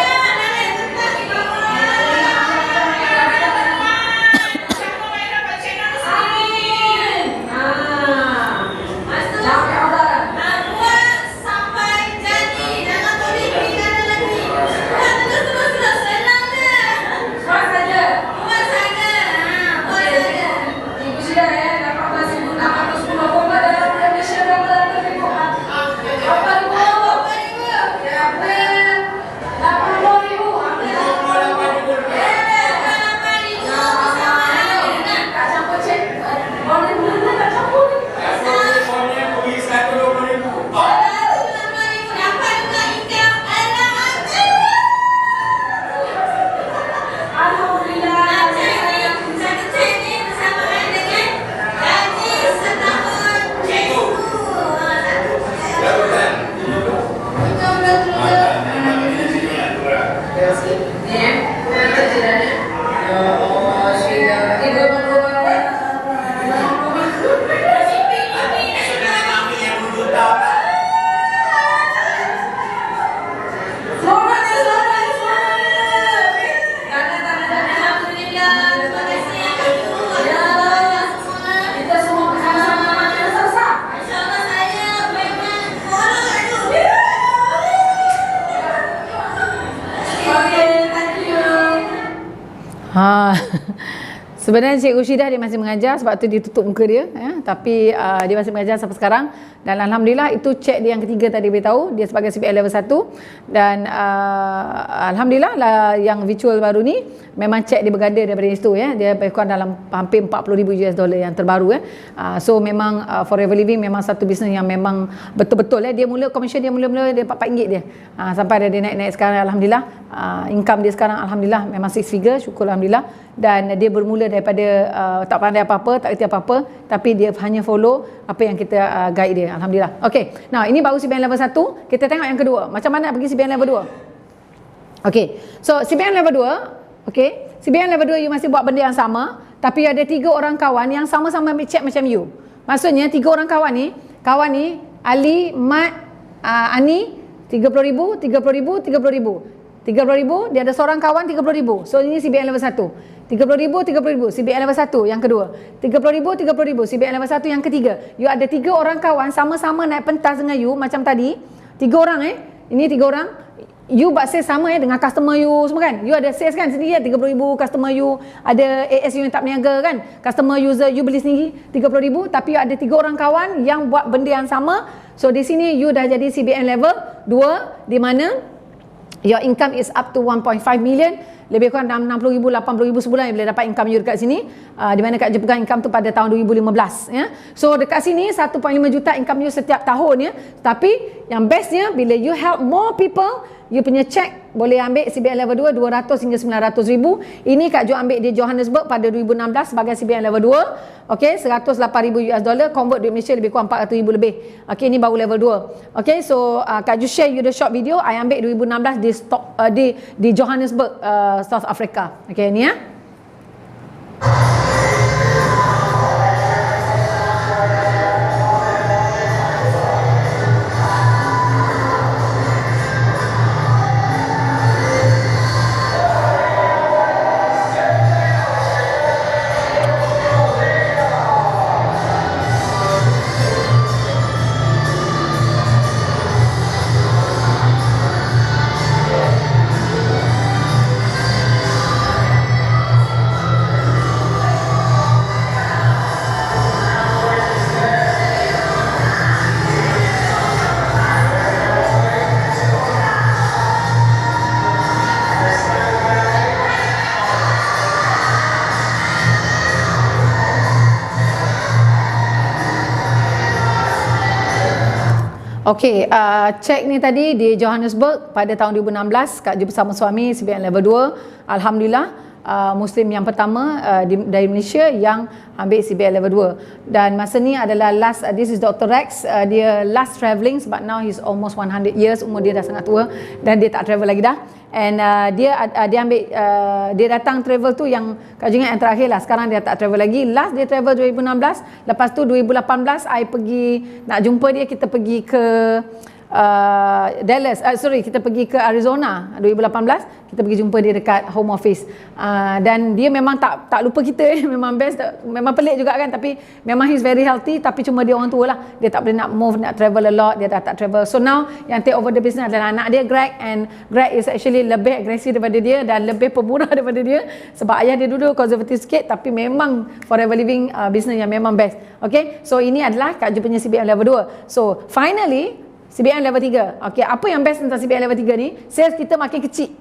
Ha. Sebenarnya Cikgu Syidah dia masih mengajar, sebab tu dia tutup muka dia, ya. Tapi dia masih mengajar sampai sekarang, dan alhamdulillah itu cek dia yang ketiga tadi beritahu dia sebagai CPL level 1, dan alhamdulillah lah yang virtual baru ni memang cek dia berganda daripada situ, ya. Dia lebih kurang dalam hampir 40,000 US dollar yang terbaru, ya. So memang Forever Living memang satu bisnes yang memang betul-betul, ya. Dia mula komisen dia mula-mula dia RM4 dia. Sampai dia naik-naik sekarang, alhamdulillah. Income dia sekarang alhamdulillah memang 6 figure, syukur alhamdulillah. Dan dia bermula daripada tak pandai apa-apa, tak kerti apa-apa, tapi dia hanya follow apa yang kita guide dia, alhamdulillah. Okey, now ini baru CBN level 1, kita tengok yang kedua. Macam mana nak pergi CBN level 2? Okey, so CBN level 2, okey, CBN level 2 you masih buat benda yang sama, tapi ada 3 orang kawan yang sama-sama ambil check macam you. Maksudnya 3 orang kawan ni Ali, Mat, Ani, 30,000, 30,000, 30,000. 30,000, dia ada seorang kawan 30,000. So ini CBN level 1. 30,000, 30,000, CBN level 1 yang kedua. 30,000, 30,000, CBN level 1 yang ketiga. You ada 3 orang kawan sama-sama naik pentas dengan you macam tadi. 3 orang Ini 3 orang. You buat sales sama dengan customer you semua kan. You ada sales kan sendiri 30,000 customer you, ada AS you yang tak berniaga kan. Customer user you beli sendiri 30,000, tapi you ada 3 orang kawan yang buat benda yang sama. So di sini you dah jadi CBN level 2, di mana your income is up to 1.5 million, lebih kurang 60,000, 80,000 sebulan yang boleh dapat income you dekat sini. Di mana Kak Je pegang income tu pada tahun 2015, ya. So dekat sini 1.5 juta income you setiap tahun, ya. Tapi yang bestnya bila you help more people, you punya check boleh ambil CBN level 2 200 hingga 900,000. Ini Kak Jo ambil di Johannesburg pada 2016 sebagai CBN level 2. Okey, 108,000 US dollar, convert duit Malaysia lebih kurang 400,000 lebih. Okey, ini baru level 2. Okey, so Kak Jo share you the short video I ambil 2016 di Johannesburg, South Africa. Okey, ni ya. Okey, cek ni tadi di Johannesburg pada tahun 2016, Kak Jo bersama suami CBN level 2. Alhamdulillah, Muslim yang pertama dari Malaysia yang ambil CBN level 2. Dan masa ni adalah last, this is Dr. Rex, dia last travelling sebab now he's almost 100 years, umur dia dah sangat tua dan dia tak travel lagi dah. And dia ambil, dia datang travel tu yang Kak Jo ingat yang terakhir lah. Sekarang dia tak travel lagi. Last dia travel 2016. Lepas tu 2018 I pergi nak jumpa dia, kita pergi ke Dallas, kita pergi ke Arizona 2018. Kita pergi jumpa dia dekat home office, dan dia memang tak lupa kita. Memang best, memang pelik juga kan, tapi memang he's very healthy. Tapi cuma dia orang tua lah, dia tak boleh nak move, nak travel a lot, dia dah tak travel. So now yang take over the business adalah anak dia Greg, and Greg is actually lebih agresif daripada dia dan lebih pemurah daripada dia, sebab ayah dia dulu konservatif sikit, tapi memang Forever Living business yang memang best. Okay, so ini adalah Kak Jo punya CBN level 2. So finally CBN level 3. Okey, apa yang best tentang CBN level 3 ni? Sales kita makin kecil.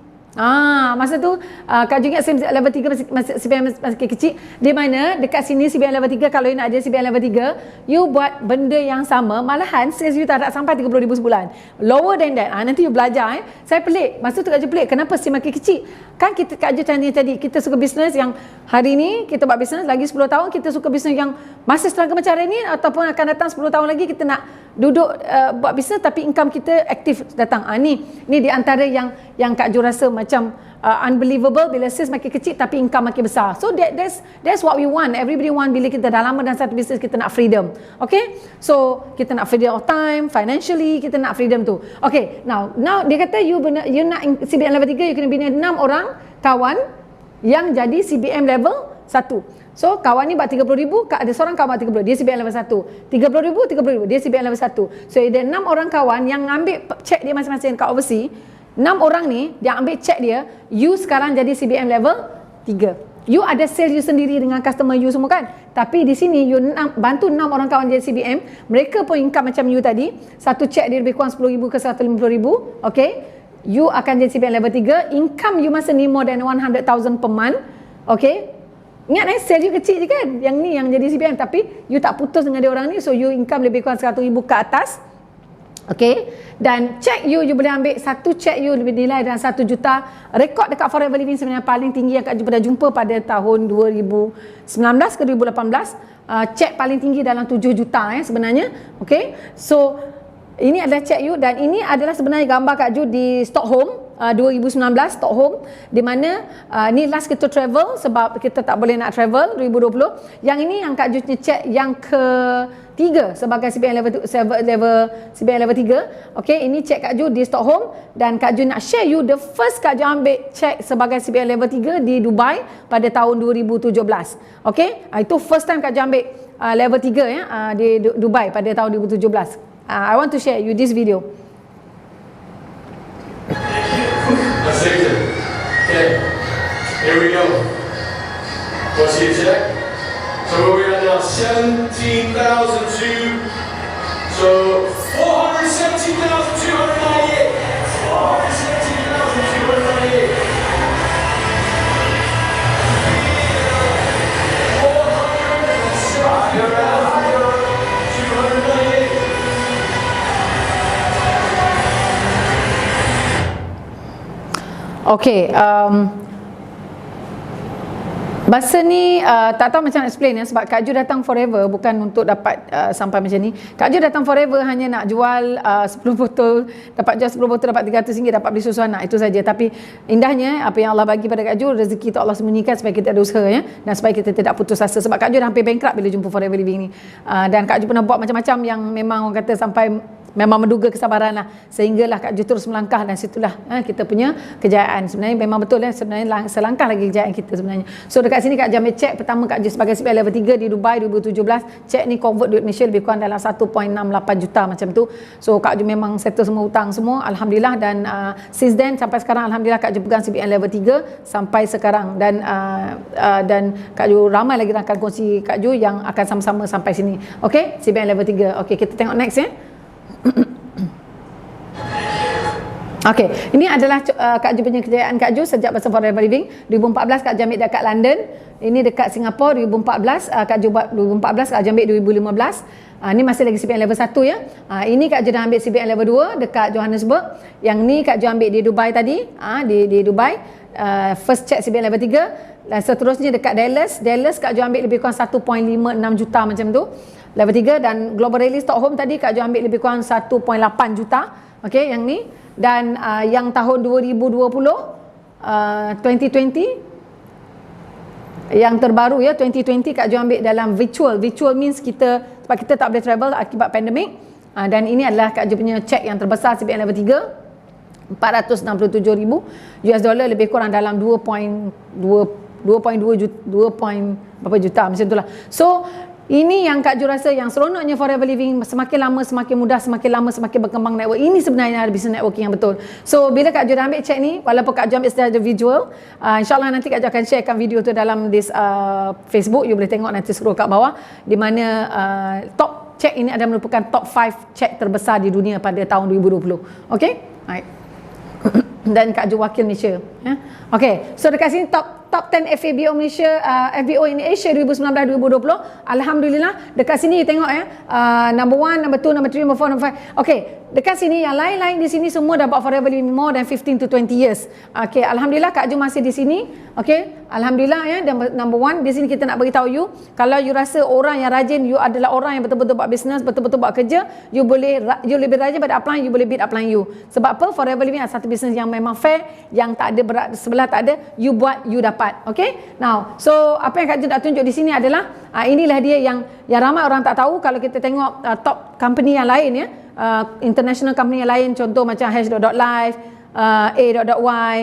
Masa tu Kak Jo ingat level 3 masih CBN masih kecil. Di mana dekat sini CBN level 3, kalau you nak ada CBN level 3, you buat benda yang sama, malahan sales you tak sampai 30,000 sebulan. Lower than that. Nanti you belajar. Saya pelik. Masa tu Kak Jo pelik, kenapa sales makin kecil? Kan Kak Jo tanya tadi, kita suka bisnes yang hari ni kita buat bisnes, lagi 10 tahun kita suka bisnes yang masih struggle macam hari ni, ataupun akan datang 10 tahun lagi kita nak duduk buat bisnes tapi income kita aktif datang. Ni di antara yang Kak Jo rasa macam unbelievable bila sales makin kecil tapi income makin besar. So that's what we want. Everybody want, bila kita dah lama dalam satu bisnes, kita nak freedom. Okay, so kita nak freedom of time, financially kita nak freedom tu. Okay, now dia kata you nak CBN level 3, you kena bina 6 orang kawan yang jadi CBN level 1. So kawan ni buat 30,000, ada seorang kawan buat 30,000, dia CBN level 1. 30,000, 30,000, dia CBN level 1. So ada 6 orang kawan yang ambil cek dia masing-masing kat overseas. 6 orang ni dia ambil cek dia, you sekarang jadi CBN level 3. You ada sales you sendiri dengan customer you semua kan. Tapi di sini you bantu 6 orang kawan JCBM. Mereka pun income macam you tadi. Satu cek dia lebih kurang 10,000 ke 150,000. Okay. You akan JCBM level 3. Income you masa ni more than 100,000 per month. Okay. Ingat sales you kecil je kan. Yang ni yang jadi CBM. Tapi you tak putus dengan dia orang ni. So you income lebih kurang 100,000 ke atas. Okay. Dan cek you boleh ambil satu cek you lebih nilai dalam 1 juta. Rekod dekat Forever Living sebenarnya paling tinggi yang Kak Ju pernah jumpa pada tahun 2019 ke 2018. Cek paling tinggi dalam 7 juta sebenarnya. Okay. So ini adalah cek you dan ini adalah sebenarnya gambar Kak Ju di Stockholm 2019 Stockholm, di mana ni last kita travel sebab kita tak boleh nak travel 2020. Yang ini yang Kak Ju cek yang ke-3 sebagai CBM level CBM level 3. Okey, ini cek Kak Ju di Stockholm dan Kak Ju nak share you the first Kak Ju ambil cek sebagai CBM level 3 di Dubai pada tahun 2017. Okey, itu first time Kak Ju ambil level 3 di Dubai pada tahun 2017. I want to share you this video. Let's take it. Okay, here we go. What's your check? So where we at now? 17,002. So 417,298. 417,298. 417,298. Okay, bahasa ni tak tahu macam nak explain sebab Kak Ju datang Forever bukan untuk dapat sampai macam ni. Kak Ju datang Forever hanya nak jual 10 botol, dapat jual 10 botol dapat RM300, dapat beli susu anak, itu saja. Tapi indahnya apa yang Allah bagi pada Kak Ju, rezeki tu Allah sembunyikan supaya kita ada usaha dan supaya kita tidak putus asa sebab Kak Ju dah hampir bankrupt bila jumpa Forever Living ni. Dan Kak Ju pernah buat macam-macam yang memang orang kata sampai memang menduga kesabaran lah, sehinggalah Kak Ju terus melangkah dan situlah kita punya kejayaan. Sebenarnya memang betul sebenarnya selangkah lagi kejayaan kita sebenarnya. So dekat sini Kak Ju ambil cek pertama Kak Ju sebagai CBM level 3 di Dubai 2017. Cek ni convert duit Malaysia lebih kurang dalam 1.68 juta macam tu. So Kak Ju memang settle semua hutang semua, alhamdulillah. Dan since then sampai sekarang alhamdulillah Kak Ju pegang CBM level 3 sampai sekarang. Dan Kak Ju ramai lagi akan kongsi Kak Ju yang akan sama-sama sampai sini. Okay, CBM level 3. Okay, kita tengok next ya. Okey, ini adalah Kak Ju punya kejayaan Kak Ju sejak masa Forever Living. 2014 Kak Ju ambil dekat London. Ini dekat Singapura 2014. Kak Ju buat 2014, Kak Ju ambil 2015. Ini masih lagi CBM level 1 ya. Ini Kak Ju dah ambil CBM level 2 dekat Johannesburg. Yang ni Kak Ju ambil di Dubai tadi. Di Dubai. First check CBM level 3. Dan seterusnya dekat Dallas Kak Ju ambil lebih kurang 1.56 juta macam tu. Level 3 dan Global Rally Stockholm tadi Kak Ju ambil lebih kurang 1.8 juta. Okey, yang ni. Dan yang tahun 2020 yang terbaru ya 2020 Kak Ju ambil dalam virtual means kita sebab kita tak boleh travel akibat pandemik. Dan ini adalah Kak Ju punya cek yang terbesar CBM level 3 $467,000 US dollar, lebih kurang dalam 2.2 juta macam itulah. So ini yang Kak Ju rasa yang seronoknya Forever Living, semakin lama semakin mudah, semakin lama semakin berkembang network. Ini sebenarnya business networking yang betul. So bila Kak Ju dah ambil cek ni, walaupun Kak Ju ambil secara visual, insyaAllah nanti Kak Ju akan sharekan video tu dalam this Facebook. You boleh tengok nanti scroll kat bawah, di mana top cek ini adalah merupakan top 5 cek terbesar di dunia pada tahun 2020. Okay, right. Dan Kak Ju wakil Malaysia ya. Okay, so dekat sini top 10 FBO Malaysia, FBO in Asia 2019-2020. Alhamdulillah dekat sini you tengok ya, number 1, number 2, number 3, number 4, number 5. Okay, dekat sini yang lain-lain di sini semua dah buat Forever Living more than 15 to 20 years. Okay, alhamdulillah Kak Ju masih di sini. Okay, alhamdulillah ya. Dan number 1 di sini kita nak beritahu you, kalau you rasa orang yang rajin, you adalah orang yang betul-betul buat bisnes, betul-betul buat kerja, you lebih rajin pada upline, you boleh beat upline you. Sebab apa? Forever Living adalah satu bisnes yang memang fair, yang tak ada berat sebelah, tak ada, you buat, you dapat. Okay, now so apa yang Kak Ju nak tunjuk di sini adalah inilah dia yang ramai orang tak tahu. Kalau kita tengok top company yang lain ya, international company yang lain, contoh macam H.Live, A.Y,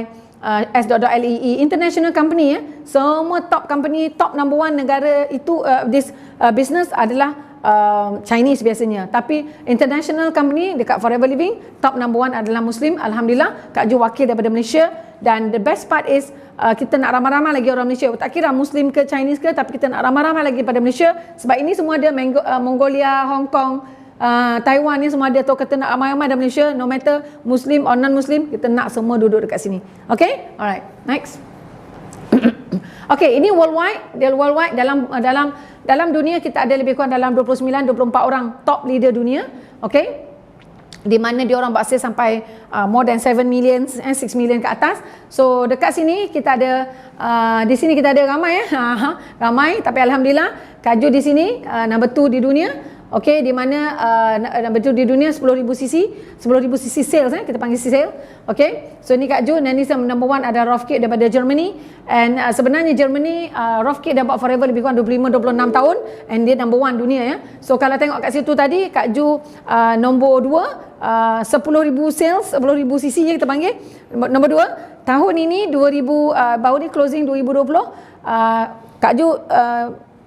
S.Lee, international company ya, semua top company, top number 1 negara itu, this business adalah Chinese biasanya. Tapi international company dekat Forever Living, top number 1 adalah Muslim. Alhamdulillah, Kak Ju wakil daripada Malaysia. Dan the best part is kita nak ramai-ramai lagi orang Malaysia. Tak kira Muslim ke Chinese ke, tapi kita nak ramai-ramai lagi pada Malaysia. Sebab ini semua ada Mongolia, Hong Kong, Taiwan ni semua ada. Atau kita nak ramai-ramai dalam Malaysia, no matter Muslim or non-Muslim, kita nak semua duduk dekat sini. Okay? Alright, next. Okay, ini worldwide. Dalam dunia kita ada lebih kurang dalam 29-24 orang top leader dunia. Okay, di mana dia orang berhasil sampai more than 7 million, 6 million ke atas. So dekat sini kita ada di sini kita ada ramai ramai, tapi alhamdulillah Kak Ju di sini number 2 di dunia. Okey, di mana number 2 di dunia 10,000 cc sales, kita panggil sale. Okey, so ni Kak Ju, dan ni number 1 ada Rofkit daripada Germany. And sebenarnya Germany, Rofkit dah buat Forever lebih kurang 25-26 tahun, and dia number 1 dunia ya. So kalau tengok kat situ tadi, Kak Ju nombor 2, 10,000 sales, 10,000 cc nya kita panggil nombor 2. Tahun ini 2000, baru ni closing 2020, Kak Ju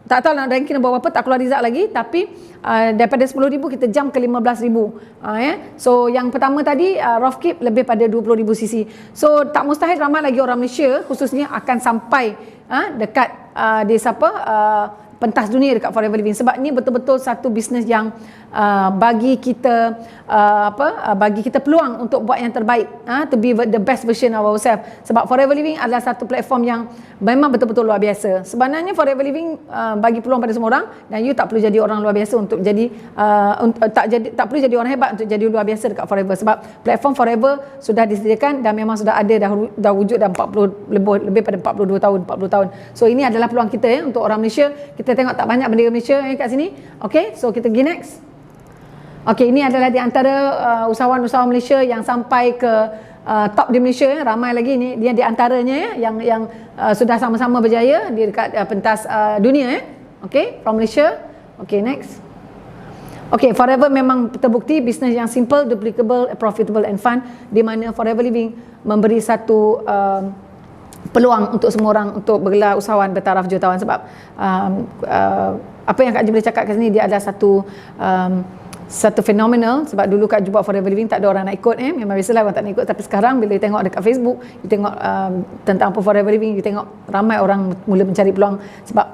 tak tahu nak ranking nombor berapa, tak keluar result lagi, tapi daripada 10,000 kita jump ke 15,000 ya. So yang pertama tadi Rofkit lebih pada 20,000 cc. So tak mustahil ramai lagi orang Malaysia khususnya akan sampai dekat desa pentas dunia dekat Forever Living. Sebab ni betul-betul satu bisnes yang bagi kita bagi kita peluang untuk buat yang terbaik, to be the best version of ourselves. Sebab Forever Living adalah satu platform yang memang betul-betul luar biasa. Sebenarnya Forever Living bagi peluang pada semua orang, dan you tak perlu jadi orang luar biasa untuk jadi tak perlu jadi orang hebat untuk jadi luar biasa dekat Forever. Sebab platform Forever sudah disediakan dan memang sudah ada dah wujud dah 40 lebih pada 42 tahun, 40 tahun. So ini adalah peluang kita ya untuk orang Malaysia. Kita tengok tak banyak bendera Malaysia kat sini. Okay, so kita pergi next. Okay, ini adalah di antara usahawan-usahawan Malaysia yang sampai ke top di Malaysia. Ramai lagi ni, dia di antaranya yang sudah sama-sama berjaya di dekat pentas dunia. Okay, from Malaysia. Okay, next. Okay, Forever memang terbukti bisnes yang simple, duplicable, profitable and fun, di mana Forever Living memberi satu peluang untuk semua orang untuk bergelar usahawan bertaraf jutawan. Sebab apa yang Kak Ju boleh cakap kat sini, dia adalah satu fenomenal. Sebab dulu Kak Ju buat Forever Living tak ada orang nak ikut, memang biasalah orang tak nak ikut. Tapi sekarang bila tengok dekat Facebook, you tengok tentang apa Forever Living, you tengok ramai orang mula mencari peluang. Sebab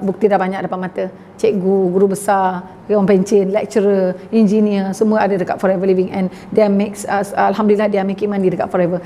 bukti dah banyak depan mata. Cikgu, guru besar, orang pencen, lecturer, engineer, semua ada dekat Forever Living, and they makes alhamdulillah they are making money dekat Forever.